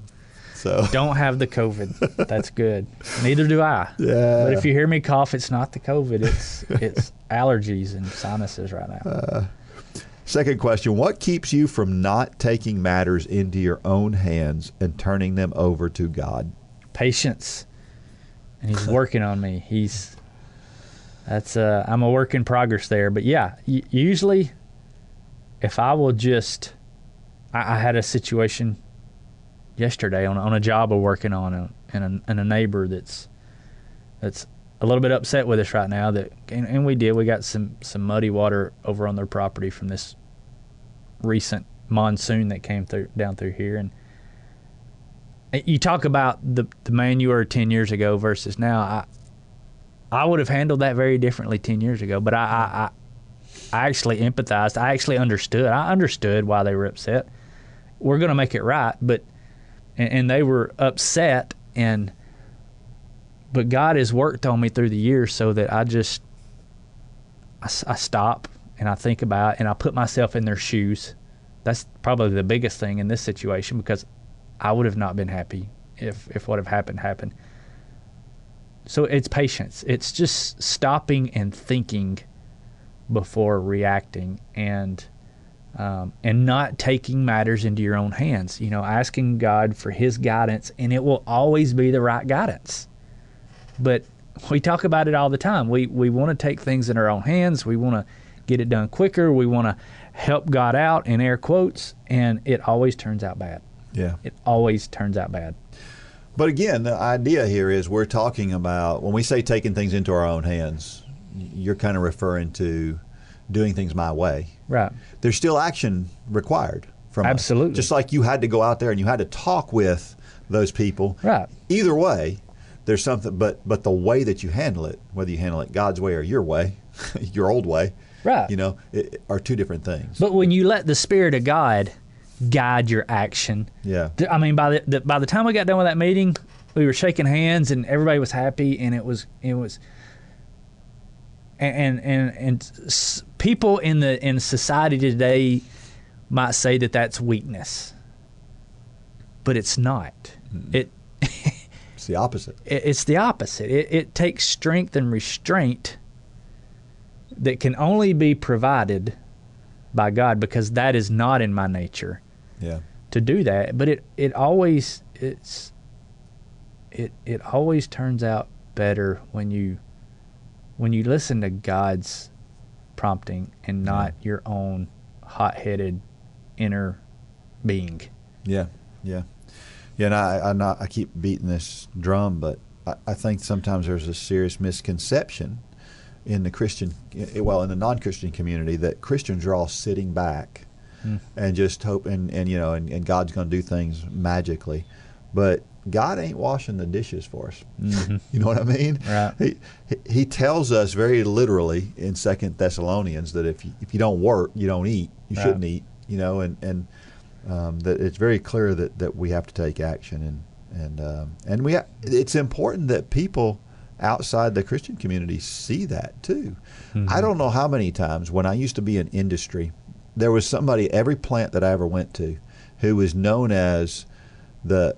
So don't have the COVID. That's good. Neither do I. Yeah. But if you hear me cough, it's not the COVID. It's allergies and sinuses right now. Second question: what keeps you from not taking matters into your own hands and turning them over to God? Patience. And he's working on me. I'm a work in progress there. But yeah, usually if I will just, I had a situation yesterday on a job we're working on, and a neighbor that's a little bit upset with us right now. And we got some muddy water over on their property from this recent monsoon that came down through here. And you talk about the man you were 10 years ago versus now. I would have handled that very differently 10 years ago, but I actually empathized. I actually understood. I understood why they were upset. We're going to make it right, and they were upset, but God has worked on me through the years so that I stop and I think about it and I put myself in their shoes. That's probably the biggest thing in this situation, because I would have not been happy if what have happened. So it's patience. It's just stopping and thinking before reacting, and not taking matters into your own hands. Asking God for His guidance, and it will always be the right guidance. But we talk about it all the time. We want to take things in our own hands. We want to get it done quicker. We want to help God out, in air quotes, and it always turns out bad. Yeah. It always turns out bad. But again, the idea here is we're talking about, when we say taking things into our own hands, you're kind of referring to doing things my way. Right. There's still action required from us. Absolutely. Just like you had to go out there and you had to talk with those people. Right. Either way, there's something, but the way that you handle it, whether you handle it God's way or your way, your old way, right, are two different things. But when you let the Spirit of God guide your action, I mean, by the time we got done with that meeting, we were shaking hands and everybody was happy, and it was people in society today might say that that's weakness, but it's not. It's the opposite. It's the opposite. It takes strength and restraint that can only be provided by God, because that is not in my nature. Yeah. To do that, but it always turns out better when you listen to God's prompting and not your own hot-headed inner being. Yeah. And I keep beating this drum, but I think sometimes there's a serious misconception in the non-Christian community that Christians are all sitting back and just hope and God's going to do things magically, but God ain't washing the dishes for us. Mm-hmm. You know what I mean? Right. He tells us very literally in 2 Thessalonians that if you don't work, you don't eat. You shouldn't eat. And that it's very clear that we have to take action, and it's important that people outside the Christian community see that too. Mm-hmm. I don't know how many times when I used to be in industry, there was somebody every plant that I ever went to who was known as the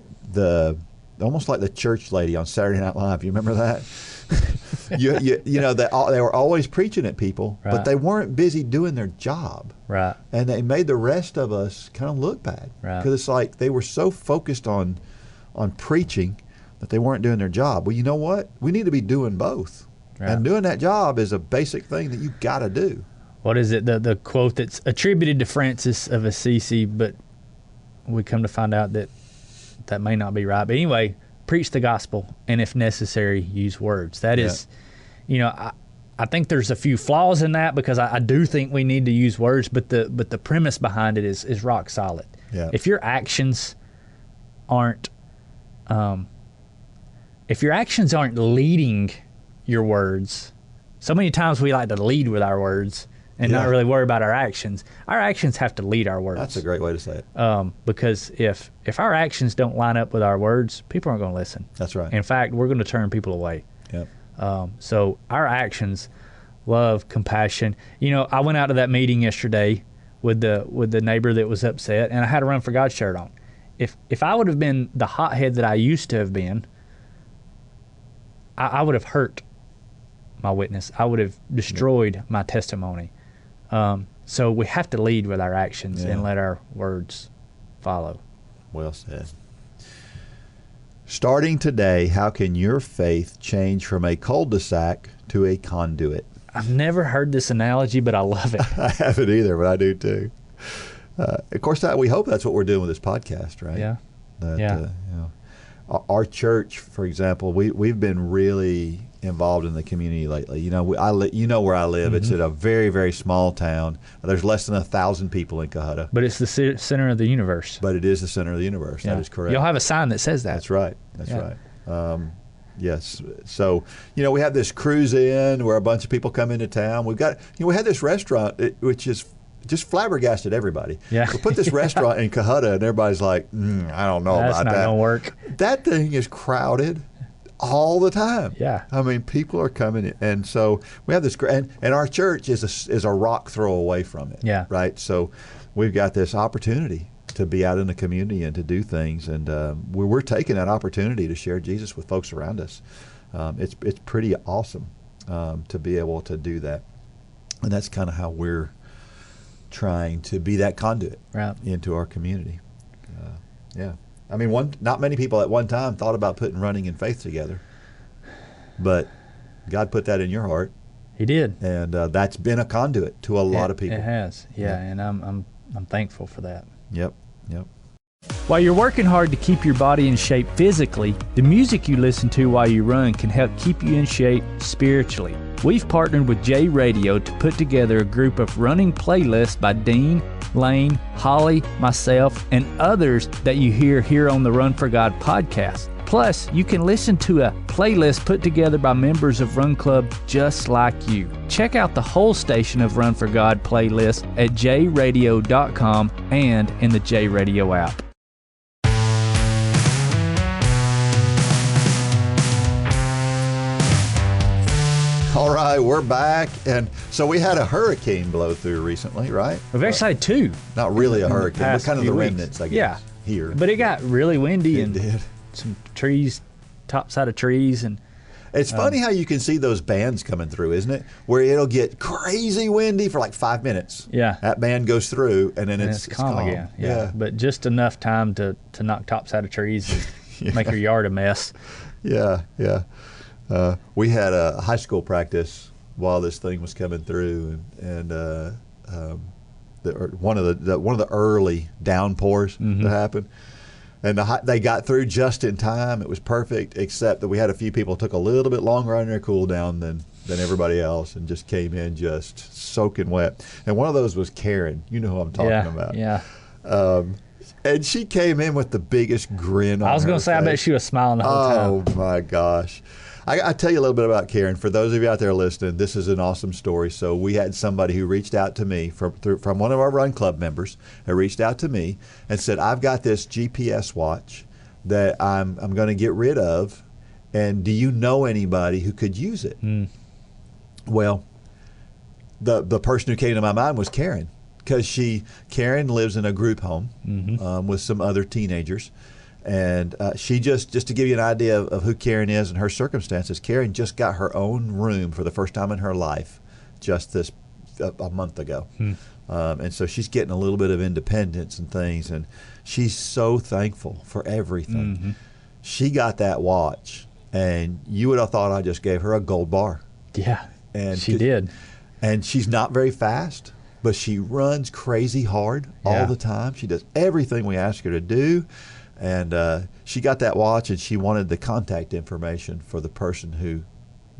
almost like the church lady on Saturday Night Live. You remember that? They were always preaching at people, right, but they weren't busy doing their job. Right. And they made the rest of us kind of look bad. Right. Because it's like they were so focused on preaching that they weren't doing their job. Well, you know what? We need to be doing both. Right. And doing that job is a basic thing that you got to do. What is it? The quote that's attributed to Francis of Assisi, but we come to find out that may not be right. But anyway, preach the gospel, and if necessary, use words. That is, I think there's a few flaws in that, because I do think we need to use words, but the premise behind it is rock solid. Yeah. If your actions aren't leading your words, so many times we like to lead with our words and not really worry about our actions. Our actions have to lead our words. That's a great way to say it. Because if our actions don't line up with our words, people aren't going to listen. That's right. In fact, we're going to turn people away. Yep. So our actions, love, compassion. I went out to that meeting yesterday with the neighbor that was upset, and I had a Run for God shirt on. If I would have been the hothead that I used to have been, I would have hurt my witness. I would have destroyed my testimony. So we have to lead with our actions and let our words follow. Well said. Starting today, how can your faith change from a cul-de-sac to a conduit? I've never heard this analogy, but I love it. I haven't either, but I do too. Of course, we hope that's what we're doing with this podcast, right? Yeah. That, Yeah. You know, our church, for example, we've been really involved in the community lately. You know, you know where I live. It's at a very, very small town. There's less than 1,000 people in Cohutta. But it's the center of the universe. But it is the center of the universe. Yeah. That is correct. You'll have a sign that says that. That's right. That's right. Yes. So, you know, we have this cruise in where a bunch of people come into town. We've got, you know, we had this restaurant which is just flabbergasted everybody. Yeah. We put this restaurant in Cohutta, and everybody's like, I don't know That's about not that. gonna work. That thing is crowded all the time. Yeah. I mean, people are coming in. And so we have this, and our church is a rock throw away from it. Yeah. Right? So we've got this opportunity to be out in the community and to do things. And we're taking that opportunity to share Jesus with folks around us. It's pretty awesome to be able to do that. And that's kind of how we're trying to be that conduit into our community. Yeah. I mean, not many people at one time thought about putting running and faith together, but God put that in your heart. He did, and that's been a conduit to a lot of people. It has, yeah. And I'm thankful for that. Yep. While you're working hard to keep your body in shape physically, the music you listen to while you run can help keep you in shape spiritually. We've partnered with J Radio to put together a group of running playlists by Dean, Lane, Holly, myself, and others that you hear here on the Run for God podcast. Plus, you can listen to a playlist put together by members of Run Club just like you. Check out the whole station of Run for God playlist at jradio.com and in the J Radio app. All right, we're back. And so we had a hurricane blow through recently, right? We've actually had two. Not really a hurricane, but past kind of the few weeks. remnants, I guess, here. But it got really windy It and did. some trees, top side of trees. And It's funny how you can see those bands coming through, isn't it? Where it'll get crazy windy for like 5 minutes. Yeah. That band goes through, and then it's calm again. Yeah. But just enough time to knock top side of trees and make your yard a mess. Yeah. We had a high school practice while this thing was coming through, and one of the early downpours that happened, and they got through just in time. It was perfect, except that we had a few people took a little bit longer on their cool down than everybody else, and just came in just soaking wet. And one of those was Karen. You know who I'm talking about. Yeah. And she came in with the biggest grin on her I was going to say, I bet face. she was smiling the whole time. Oh, my gosh. I tell you a little bit about Karen. For those of you out there listening, this is an awesome story. So we had somebody who reached out to me from one of our Run Club members who reached out to me and said, I've got this GPS watch that I'm going to get rid of, and do you know anybody who could use it? Well, the person who came to my mind was Karen, because Karen lives in a group home with some other teenagers. And she just to give you an idea of who Karen is and her circumstances, Karen just got her own room for the first time in her life just a month ago. And so she's getting a little bit of independence and things, and she's so thankful for everything. She got that watch, and you would have thought I just gave her a gold bar. Yeah, And she did. And she's not very fast, but she runs crazy hard all the time. She does everything we ask her to do. And she got that watch, and she wanted the contact information for the person who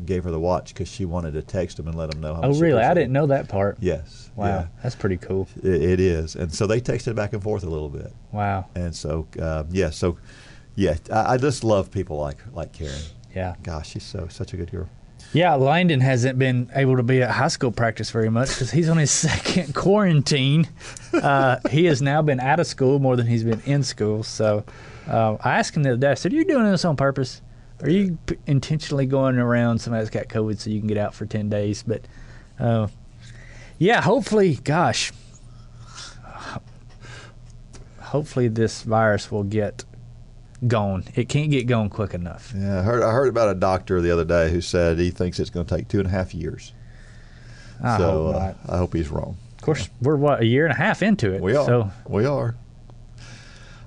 gave her the watch, because she wanted to text them and let them know how much. Oh, really? I didn't know that part. Yes. Wow. Yeah. That's pretty cool. It is. And so they texted back and forth a little bit. Wow. And so, I just love people like Karen. Yeah. Gosh, she's such a good girl. Yeah, Langdon hasn't been able to be at high school practice very much because he's on his second quarantine. He has now been out of school more than he's been in school. So I asked him the other day, I said, are you doing this on purpose? Are you intentionally going around somebody that's got COVID so you can get out for 10 days? But, hopefully this virus will get gone. It can't get gone quick enough. Yeah, I heard about a doctor the other day who said he thinks it's going to take 2.5 years. I hope not. I hope he's wrong. Of course, we're a year and a half into it. We are. So. We are.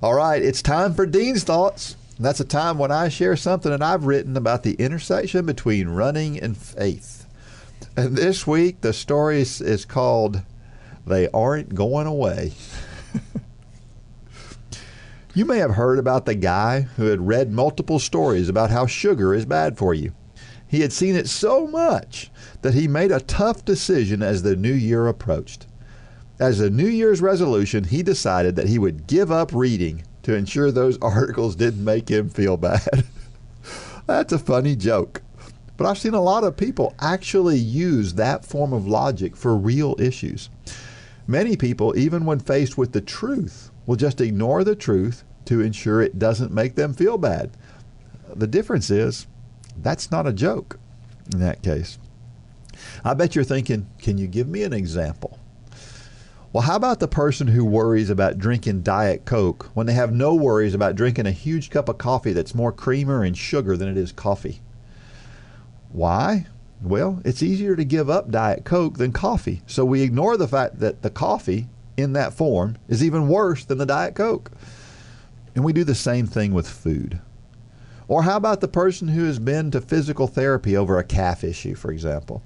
All right, it's time for Dean's Thoughts. And that's a time when I share something that I've written about the intersection between running and faith. And this week, the story is called "They Aren't Going Away." You may have heard about the guy who had read multiple stories about how sugar is bad for you. He had seen it so much that he made a tough decision as the new year approached. As a New Year's resolution, he decided that he would give up reading to ensure those articles didn't make him feel bad. That's a funny joke. But I've seen a lot of people actually use that form of logic for real issues. Many people, even when faced with the truth, will just ignore the truth to ensure it doesn't make them feel bad. The difference is, that's not a joke in that case. I bet you're thinking, can you give me an example? Well, how about the person who worries about drinking Diet Coke when they have no worries about drinking a huge cup of coffee that's more creamer and sugar than it is coffee? Why? Well, it's easier to give up Diet Coke than coffee, so we ignore the fact that the coffee in that form is even worse than the Diet Coke. And we do the same thing with food. Or how about the person who has been to physical therapy over a calf issue, for example?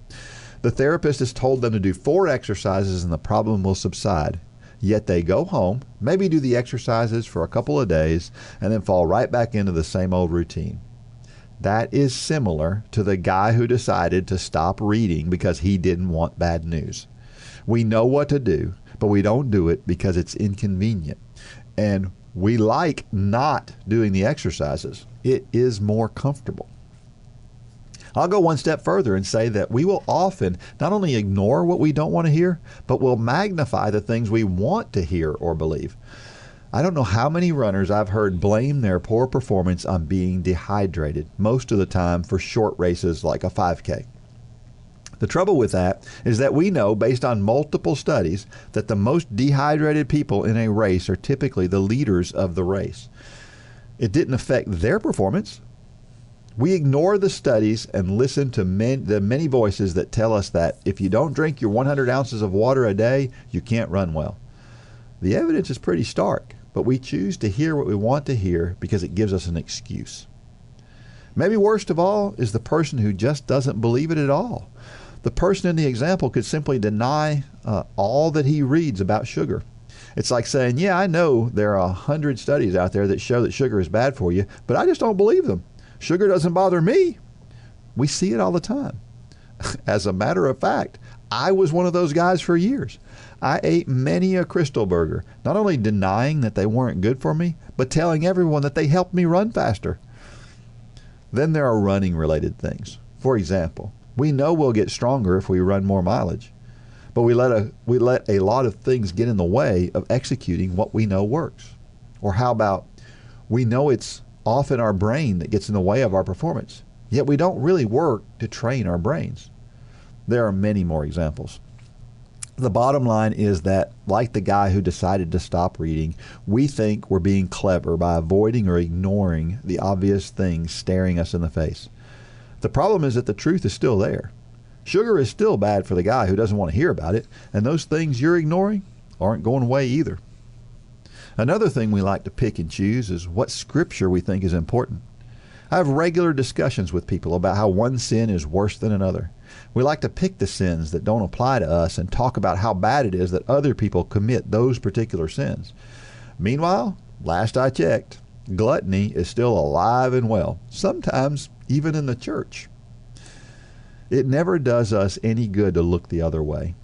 The therapist has told them to do 4 exercises and the problem will subside. Yet they go home, maybe do the exercises for a couple of days, and then fall right back into the same old routine. That is similar to the guy who decided to stop reading because he didn't want bad news. We know what to do, but we don't do it because it's inconvenient. And we like not doing the exercises. It is more comfortable. I'll go one step further and say that we will often not only ignore what we don't want to hear, but will magnify the things we want to hear or believe. I don't know how many runners I've heard blame their poor performance on being dehydrated, most of the time for short races like a 5K. The trouble with that is that we know, based on multiple studies, that the most dehydrated people in a race are typically the leaders of the race. It didn't affect their performance. We ignore the studies and listen to the many voices that tell us that if you don't drink your 100 ounces of water a day, you can't run well. The evidence is pretty stark, but we choose to hear what we want to hear because it gives us an excuse. Maybe worst of all is the person who just doesn't believe it at all. The person in the example could simply deny all that he reads about sugar. It's like saying, yeah, I know there are 100 studies out there that show that sugar is bad for you, but I just don't believe them. Sugar doesn't bother me. We see it all the time. As a matter of fact, I was one of those guys for years. I ate many a Crystal Burger, not only denying that they weren't good for me, but telling everyone that they helped me run faster. Then there are running-related things. For example, we know we'll get stronger if we run more mileage, but we let a lot of things get in the way of executing what we know works. Or how about, we know it's often our brain that gets in the way of our performance, yet we don't really work to train our brains. There are many more examples. The bottom line is that, like the guy who decided to stop reading, we think we're being clever by avoiding or ignoring the obvious things staring us in the face. The problem is that the truth is still there. Sugar is still bad for the guy who doesn't want to hear about it, and those things you're ignoring aren't going away either. Another thing we like to pick and choose is what scripture we think is important. I have regular discussions with people about how one sin is worse than another. We like to pick the sins that don't apply to us and talk about how bad it is that other people commit those particular sins. Meanwhile, last I checked, gluttony is still alive and well, sometimes even in the church. It never does us any good to look the other way,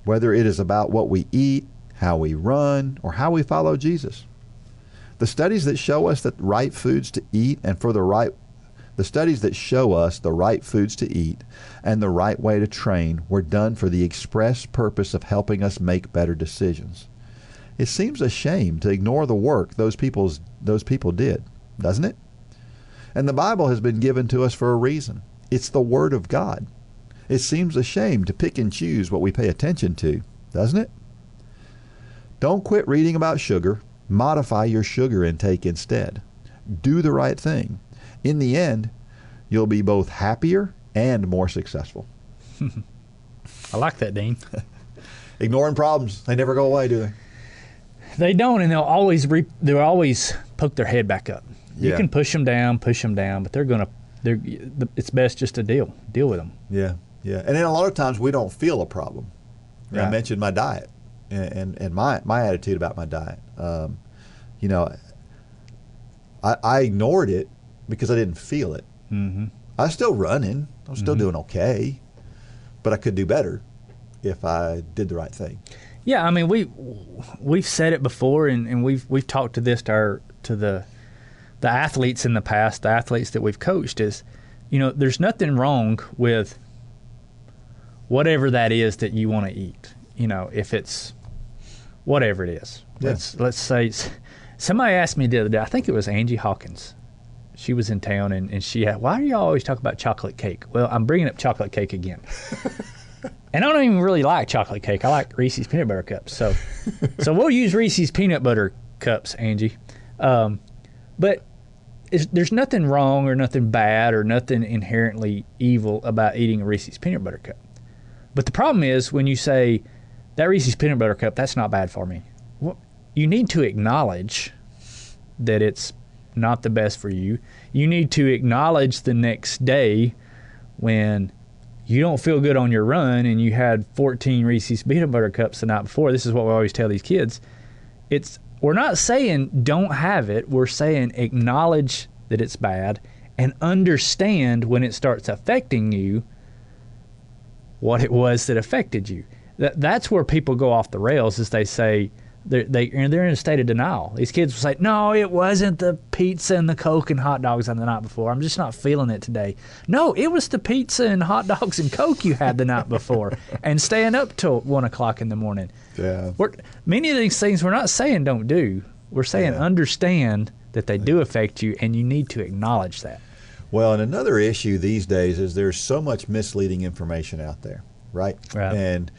whether it is about what we eat, how we run, or how we follow Jesus. The studies that show us the right foods to eat and the studies that show us the right foods to eat and the right way to train were done for the express purpose of helping us make better decisions. It seems a shame to ignore the work those people did, doesn't it? And the Bible has been given to us for a reason. It's the Word of God. It seems a shame to pick and choose what we pay attention to, doesn't it? Don't quit reading about sugar. Modify your sugar intake instead. Do the right thing. In the end, you'll be both happier and more successful. I like that, Dean. Ignoring problems, they never go away, do they? They don't, and they'll always poke their head back up. You can push them down, but it's best just to deal with them. Yeah. And then a lot of times we don't feel a problem. Right. I mentioned my diet and my attitude about my diet. I ignored it because I didn't feel it. Mm-hmm. I was still running. I was still doing okay, but I could do better if I did the right thing. Yeah, I mean we've said it before, and we've talked to the athletes in the past, the athletes that we've coached, is, there's nothing wrong with whatever that is that you want to eat. If it's whatever it is. Yeah. Let's say somebody asked me the other day, I think it was Angie Hawkins. She was in town, and she had, why do you always talk about chocolate cake? Well, I'm bringing up chocolate cake again. And I don't even really like chocolate cake. I like Reese's peanut butter cups. So we'll use Reese's peanut butter cups, Angie. But there's nothing wrong or nothing bad or nothing inherently evil about eating a Reese's peanut butter cup. But the problem is when you say, that Reese's peanut butter cup, that's not bad for me. Well, you need to acknowledge that it's not the best for you. You need to acknowledge the next day when you don't feel good on your run and you had 14 Reese's peanut butter cups the night before. This is what we always tell these kids. We're not saying don't have it. We're saying acknowledge that it's bad and understand when it starts affecting you what it was that affected you. That's where people go off the rails, is they say they're in a state of denial. These kids will say, no, it wasn't the pizza and the Coke and hot dogs on the night before. I'm just not feeling it today. No, it was the pizza and hot dogs and Coke you had the night before and staying up till 1 o'clock in the morning. Yeah. Many of these things we're not saying don't do. We're saying understand that they do affect you, and you need to acknowledge that. Well, and another issue these days is there's so much misleading information out there, right? And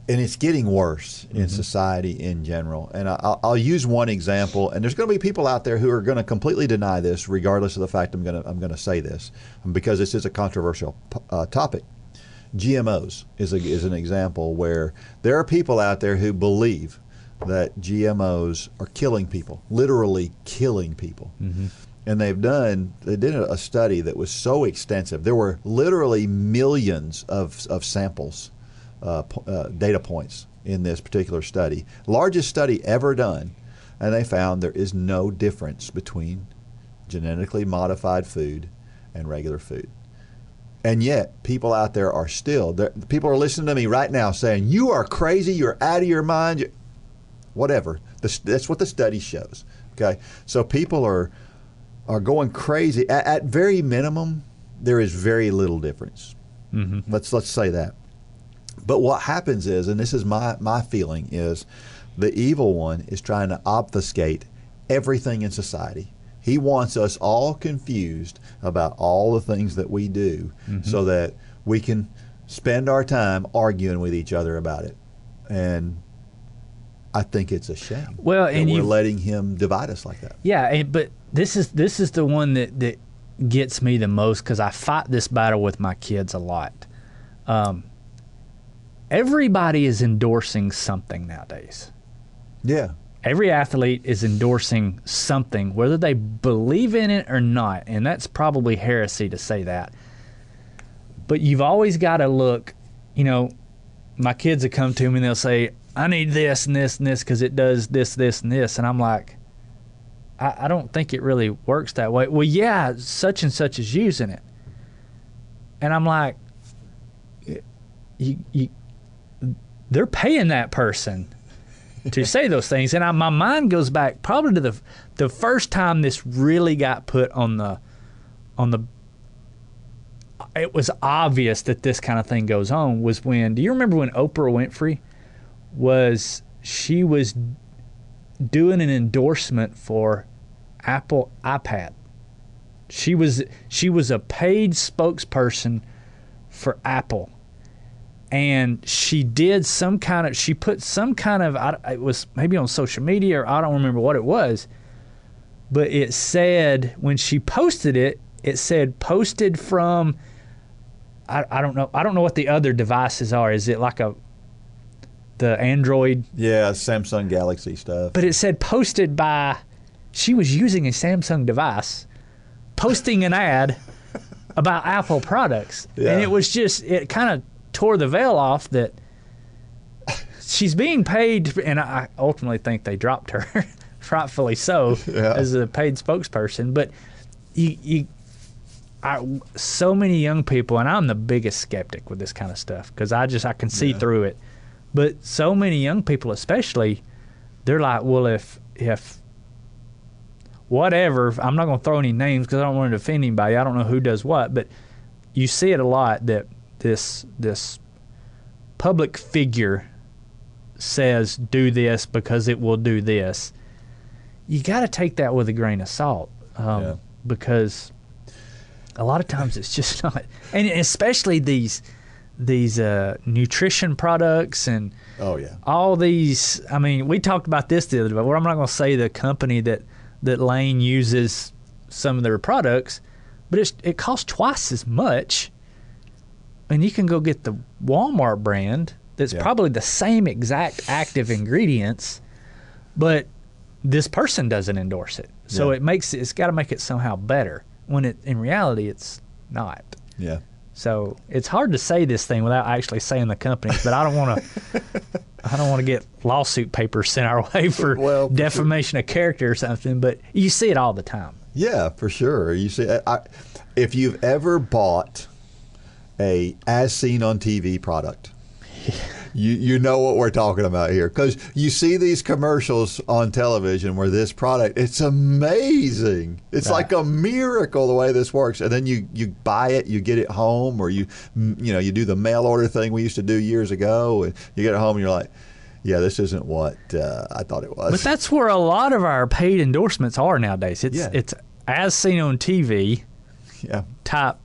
it's getting worse in society in general. And I'll use one example, and there's going to be people out there who are going to completely deny this, regardless of the fact I'm going to say this, because this is a controversial topic. GMOs is an example where there are people out there who believe that GMOs are killing people, literally killing people. Mm-hmm. And they did a study that was so extensive. There were literally millions of samples, data points in this particular study. Largest study ever done. And they found there is no difference between genetically modified food and regular food. And yet, people out there are people are listening to me right now saying, you are crazy, you're out of your mind, whatever. That's what the study shows. Okay, so people are going crazy. At very minimum, there is very little difference. Mm-hmm. Let's say that. But what happens is, and this is my feeling, is the evil one is trying to obfuscate everything in society. He wants us all confused about all the things that we do, so that we can spend our time arguing with each other about it. And I think it's a shame that we're letting him divide us like that. Yeah, but this is the one that gets me the most, because I fight this battle with my kids a lot. Everybody is endorsing something nowadays. Yeah. Every athlete is endorsing something, whether they believe in it or not, and that's probably heresy to say that. But you've always got to look, my kids will come to me and they'll say, I need this and this and this because it does this, this, and this. And I'm like, I don't think it really works that way. Well, yeah, such and such is using it. And I'm like, they're paying that person to say those things. And my mind goes back probably to the first time this really got put on the it was obvious that this kind of thing goes on was when, do you remember when Oprah Winfrey was doing an endorsement for Apple iPad? She was a paid spokesperson for Apple. And she put some kind of, it was maybe on social media, or I don't remember what it was, but it said, when she posted it, it said posted from, I don't know what the other devices are. Is it like the Android? Yeah, Samsung Galaxy stuff. But it said posted by, she was using a Samsung device, posting an ad about Apple products. Yeah. And it was just, it kind of tore the veil off that she's being paid, and I ultimately think they dropped her rightfully so, as a paid spokesperson. But so many young people, and I'm the biggest skeptic with this kind of stuff because I can see through it. But so many young people, especially, they're like, well, if whatever, I'm not going to throw any names because I don't want to offend anybody. I don't know who does what, but you see it a lot that this public figure says do this because it will do this. You got to take that with a grain of salt because a lot of times it's just not. And especially these nutrition products and all these. I mean, we talked about this the other day, but I'm not going to say the company that Lane uses some of their products, but it costs twice as much. And you can go get the Walmart brand that's probably the same exact active ingredients, but this person doesn't endorse it. So it's got to make it somehow better when in reality it's not. Yeah. So it's hard to say this thing without actually saying the companies, but I don't want to get lawsuit papers sent our way for defamation of character or something, but you see it all the time. Yeah, for sure. You see, if you've ever bought a as seen on TV product, you know what we're talking about here, because you see these commercials on television where this product, it's amazing. It's like a miracle the way this works. And then you buy it, you get it home, or you do the mail order thing we used to do years ago, and you get it home and you're like, yeah, this isn't what I thought it was. But that's where a lot of our paid endorsements are nowadays. It's as seen on TV type.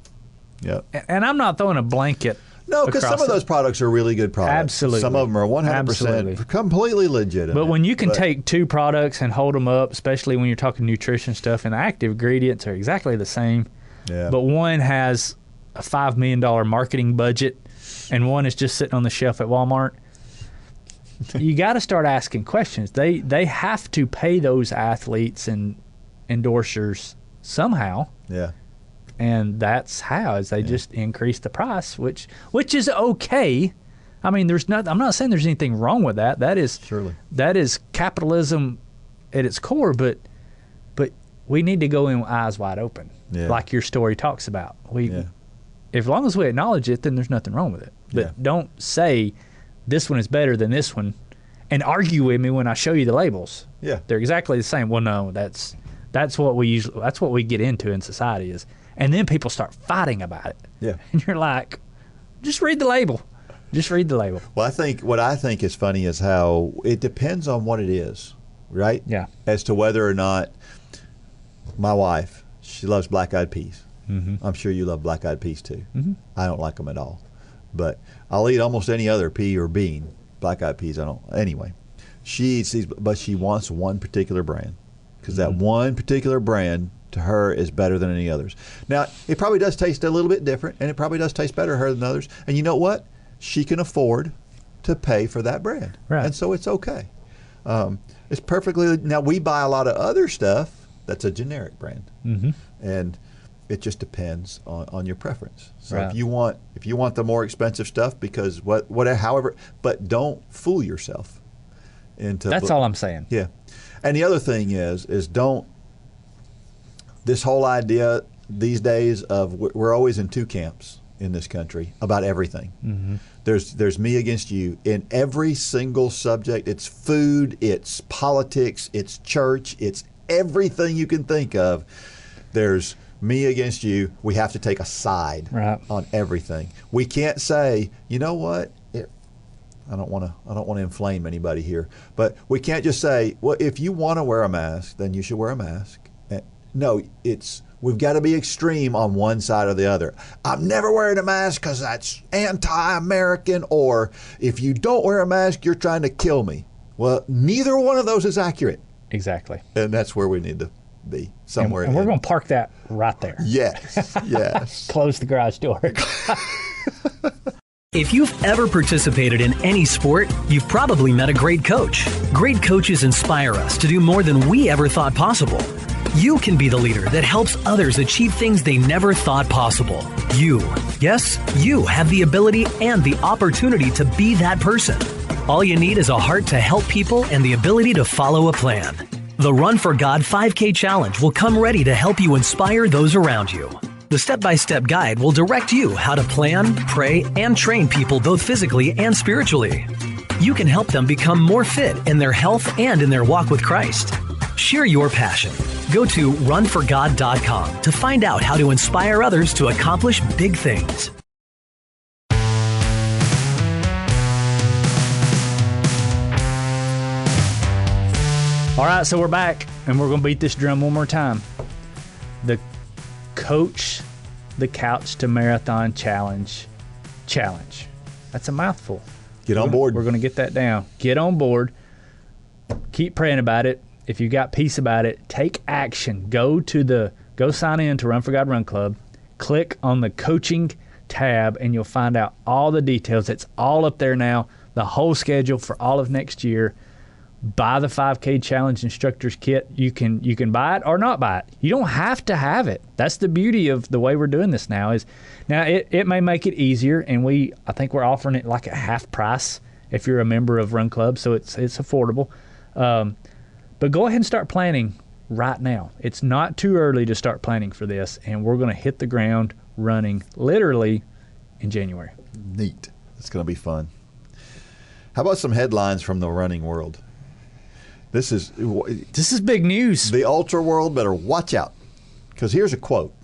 Yeah. And I'm not throwing a blanket. No, because some of those products are really good products. Absolutely. Some of them are 100% completely legitimate. But when you can take two products and hold them up, especially when you're talking nutrition stuff, and the active ingredients are exactly the same, but one has a $5 million marketing budget and one is just sitting on the shelf at Walmart, you got to start asking questions. They have to pay those athletes and endorsers somehow. Yeah. And that's how, is they just increase the price, which is okay. I mean, I'm not saying there's anything wrong with that. That is capitalism at its core, but we need to go in eyes wide open, like your story talks about. As long as we acknowledge it, then there's nothing wrong with it. But don't say this one is better than this one and argue with me when I show you the labels. Yeah. They're exactly the same. Well, no, that's what we get into in society is. And then people start fighting about it. Yeah. And you're like, just read the label. Just read the label. Well, what I think is funny is how it depends on what it is, right? Yeah. As to whether or not my wife, she loves black-eyed peas. Mm-hmm. I'm sure you love black-eyed peas too. Mm-hmm. I don't like them at all. But I'll eat almost any other pea or bean. Black-eyed peas, I don't. Anyway, she eats these, but she wants one particular brand. Because that one particular brand to her is better than any others. Now, it probably does taste a little bit different, and it probably does taste better to her than others. And you know what? She can afford to pay for that brand. Right. And so it's okay. It's perfectly. Now, we buy a lot of other stuff that's a generic brand. Mm-hmm. And it just depends on your preference. So if you want the more expensive stuff, because however, but don't fool yourself into. That's all I'm saying. Yeah. And the other thing is don't. This whole idea these days of we're always in two camps in this country about everything. Mm-hmm. There's me against you in every single subject. It's food, it's politics, it's church, it's everything you can think of. There's me against you. We have to take a side on everything. We can't say, you know what? I don't want to inflame anybody here, but we can't just say, well, if you want to wear a mask, then you should wear a mask. No, we've got to be extreme on one side or the other. I'm never wearing a mask because that's anti-American, or if you don't wear a mask, you're trying to kill me. Well, neither one of those is accurate. Exactly. And that's where we need to be, somewhere. And we're going to park that right there. Yes, yes. Close the garage door. If you've ever participated in any sport, you've probably met a great coach. Great coaches inspire us to do more than we ever thought possible. You can be the leader that helps others achieve things they never thought possible. Yes, you have the ability and the opportunity to be that person. All you need is a heart to help people and the ability to follow a plan. The Run for God 5K Challenge will come ready to help you inspire those around you. The step-by-step guide will direct you how to plan, pray, and train people both physically and spiritually. You can help them become more fit in their health and in their walk with Christ. Share your passion. Go to runforgod.com to find out how to inspire others to accomplish big things. All right, so we're back, and we're going to beat this drum one more time. The Coach the Couch to Marathon Challenge. That's a mouthful. Get on board. We're going to get that down. Get on board. Keep praying about it. If you got peace about it, take action. Go sign in to Run for God Run Club. Click on the coaching tab, and you'll find out all the details. It's all up there now. The whole schedule for all of next year. Buy the 5K Challenge Instructors Kit. You can buy it or not buy it. You don't have to have it. That's the beauty of the way we're doing this now. It may make it easier, and I think we're offering it like at half price if you're a member of Run Club, so it's affordable. But go ahead and start planning right now. It's not too early to start planning for this, and we're going to hit the ground running literally in January. Neat. It's going to be fun. How about some headlines from the running world? This is big news. The ultra world better watch out, because here's a quote.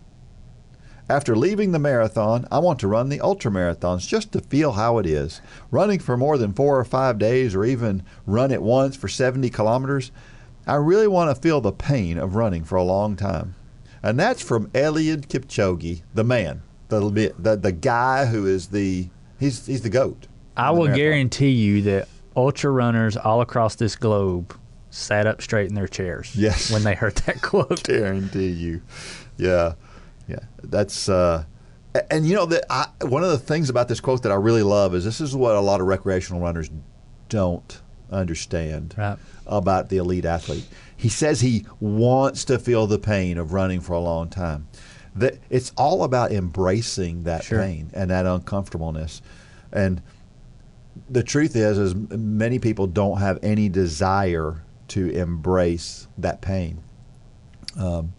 After leaving the marathon, I want to run the ultra marathons just to feel how it is. Running for more than 4 or 5 days, or even run it once for 70 kilometers, I really want to feel the pain of running for a long time. And that's from Eliud Kipchoge, the man, the guy who is he's the GOAT. I will guarantee you that ultra runners all across this globe sat up straight in their chairs. Yes. When they heard that quote. Guarantee you. Yeah. That's and you know that one of the things about this quote that I really love is this is what a lot of recreational runners don't understand about the elite athlete. He says he wants to feel the pain of running for a long time. That it's all about embracing that pain and that uncomfortableness. And the truth is many people don't have any desire to embrace that pain. And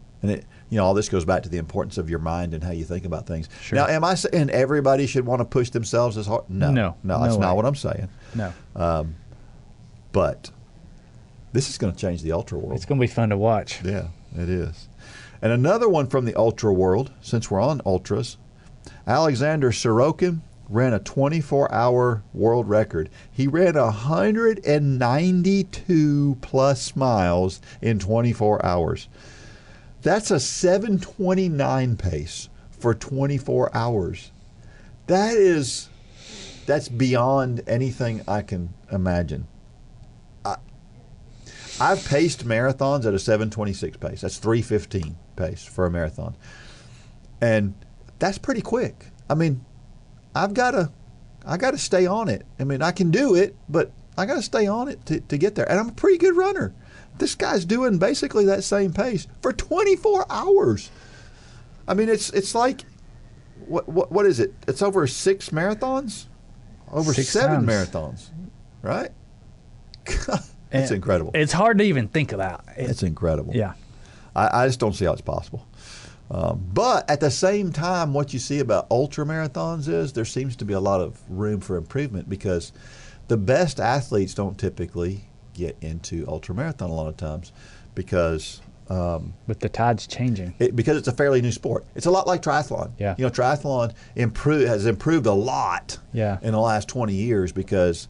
all this goes back to the importance of your mind and how you think about things. Sure. Now, am I saying everybody should want to push themselves as hard? No, that's not what I'm saying. No. But this is going to change the ultra world. It's going to be fun to watch. Yeah, it is. And another one from the ultra world, since we're on ultras, Alexander Sorokin ran a 24-hour world record. He ran 192 plus miles in 24 hours. That's a 7:29 pace for 24 hours. That's beyond anything I can imagine. I've paced marathons at a 7:26 pace. That's 3:15 pace for a marathon. And that's pretty quick. I mean, I got to stay on it. I mean, I can do it, but I got to stay on it to get there. And I'm a pretty good runner. This guy's doing basically that same pace for 24 hours. I mean, it's like what is it? It's over 6 marathons, over 7 marathons, right? It's incredible. It's hard to even think about. It's incredible. Yeah, I just don't see how it's possible. But at the same time, what you see about ultra marathons is there seems to be a lot of room for improvement because the best athletes don't typically get into ultra marathon a lot of times because with the tides changing. Because it's a fairly new sport. It's a lot like triathlon. Yeah. Triathlon has improved a lot in the last 20 years because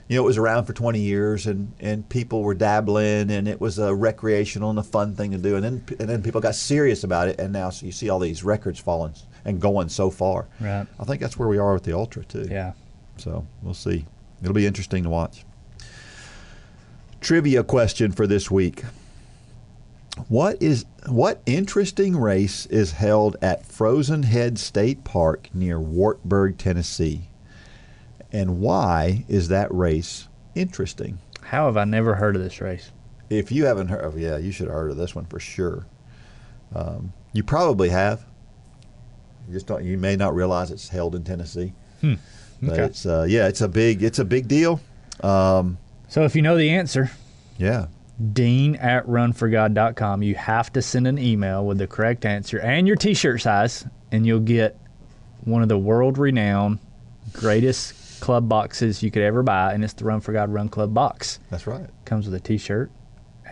it was around for 20 years and people were dabbling and it was a recreational and a fun thing to do and then people got serious about it and now so you see all these records falling and going so far. Right. I think that's where we are with the ultra too. Yeah. So we'll see. It'll be interesting to watch. Trivia question for this week. What interesting race is held at Frozen Head State Park near Wartburg, Tennessee? And why is that race interesting? How have I never heard of this race? If you haven't heard, you should have heard of this one for sure. You probably have. You may not realize it's held in Tennessee. But okay. it's a big deal. So if you know the answer, yeah, Dean@runforgod.com. You have to send an email with the correct answer and your T-shirt size, and you'll get one of the world-renowned greatest club boxes you could ever buy, and it's the Run for God Run Club box. That's right. Comes with a T-shirt,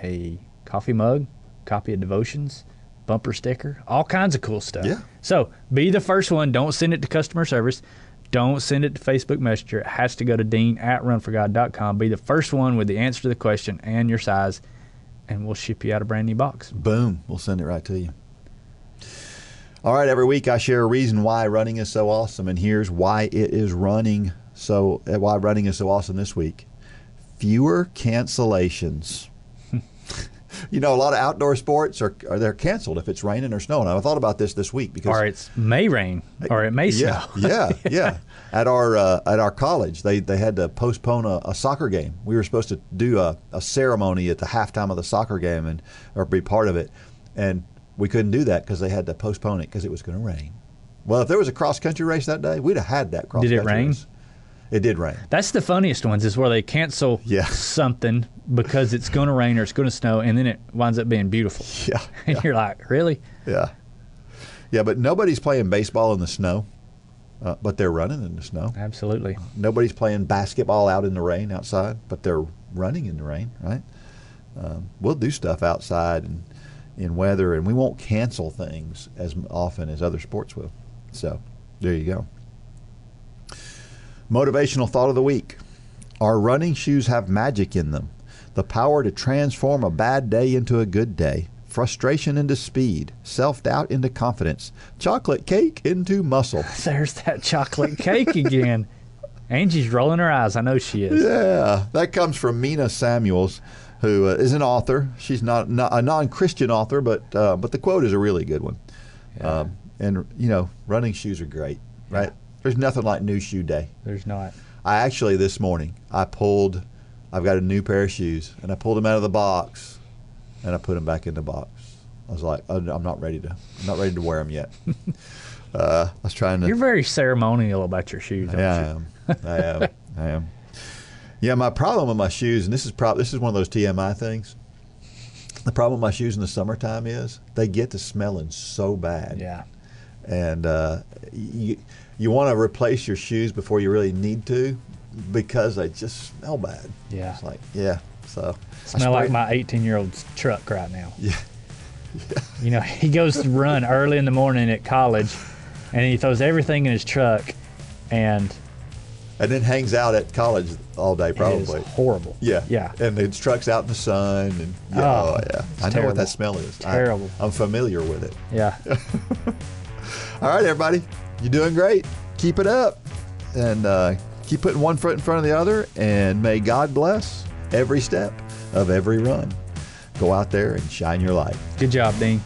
a coffee mug, copy of devotions, bumper sticker, all kinds of cool stuff. Yeah. So be the first one. Don't send it to customer service. Don't send it to Facebook Messenger. It has to go to Dean@runforgod.com. Be the first one with the answer to the question and your size, and we'll ship you out a brand new box. Boom. We'll send it right to you. All right. Every week I share a reason why running is so awesome, and here's why running is so awesome this week. Fewer cancellations. You know, a lot of outdoor sports they're canceled if it's raining or snowing. I thought about this week because Or it may rain, or it may snow. Yeah. At our college, they had to postpone a soccer game. We were supposed to do a ceremony at the halftime of the soccer game or be part of it, and we couldn't do that because they had to postpone it because it was going to rain. Well, if there was a cross country race that day, we'd have had that cross country race. Did it rain? It did rain. That's the funniest ones, is where they cancel something because it's going to rain or it's going to snow, and then it winds up being beautiful. Yeah. And you're like, really? Yeah. Yeah, but nobody's playing baseball in the snow, but they're running in the snow. Absolutely. Nobody's playing basketball out in the rain outside, but they're running in the rain, right? We'll do stuff outside and in weather, and we won't cancel things as often as other sports will. So there you go. Motivational thought of the week. Our running shoes have magic in them. The power to transform a bad day into a good day. Frustration into speed. Self-doubt into confidence. Chocolate cake into muscle. There's that chocolate cake again. Angie's rolling her eyes. I know she is. Yeah. That comes from Mina Samuels, who is an author. She's not a non-Christian author, but the quote is a really good one. Yeah. And, you know, running shoes are great, right? Yeah. There's nothing like new shoe day. There's not. I actually, this morning, I've got a new pair of shoes, and I pulled them out of the box, and I put them back in the box. I was like, I'm not ready to wear them yet. I was trying to. You're very ceremonial about your shoes, aren't you? I am. Yeah, my problem with my shoes, and this is one of those TMI things. The problem with my shoes in the summertime is they get to smelling so bad. Yeah. And you want to replace your shoes before you really need to because they just smell bad. Yeah. It's like, yeah. So smell like my 18-year-old's truck right now. Yeah. You know, he goes to run early in the morning at college, and he throws everything in his truck, and then hangs out at college all day probably. It is horrible. Yeah. Yeah. And the truck's out in the sun. And yeah. I know what that smell is. Terrible. I'm familiar with it. Yeah. All right, everybody. You're doing great. Keep it up. And keep putting one foot in front of the other. And may God bless every step of every run. Go out there and shine your light. Good job, Dean.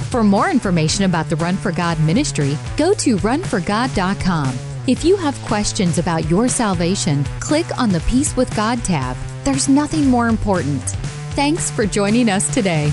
For more information about the Run for God ministry, go to runforgod.com. If you have questions about your salvation, click on the Peace with God tab. There's nothing more important. Thanks for joining us today.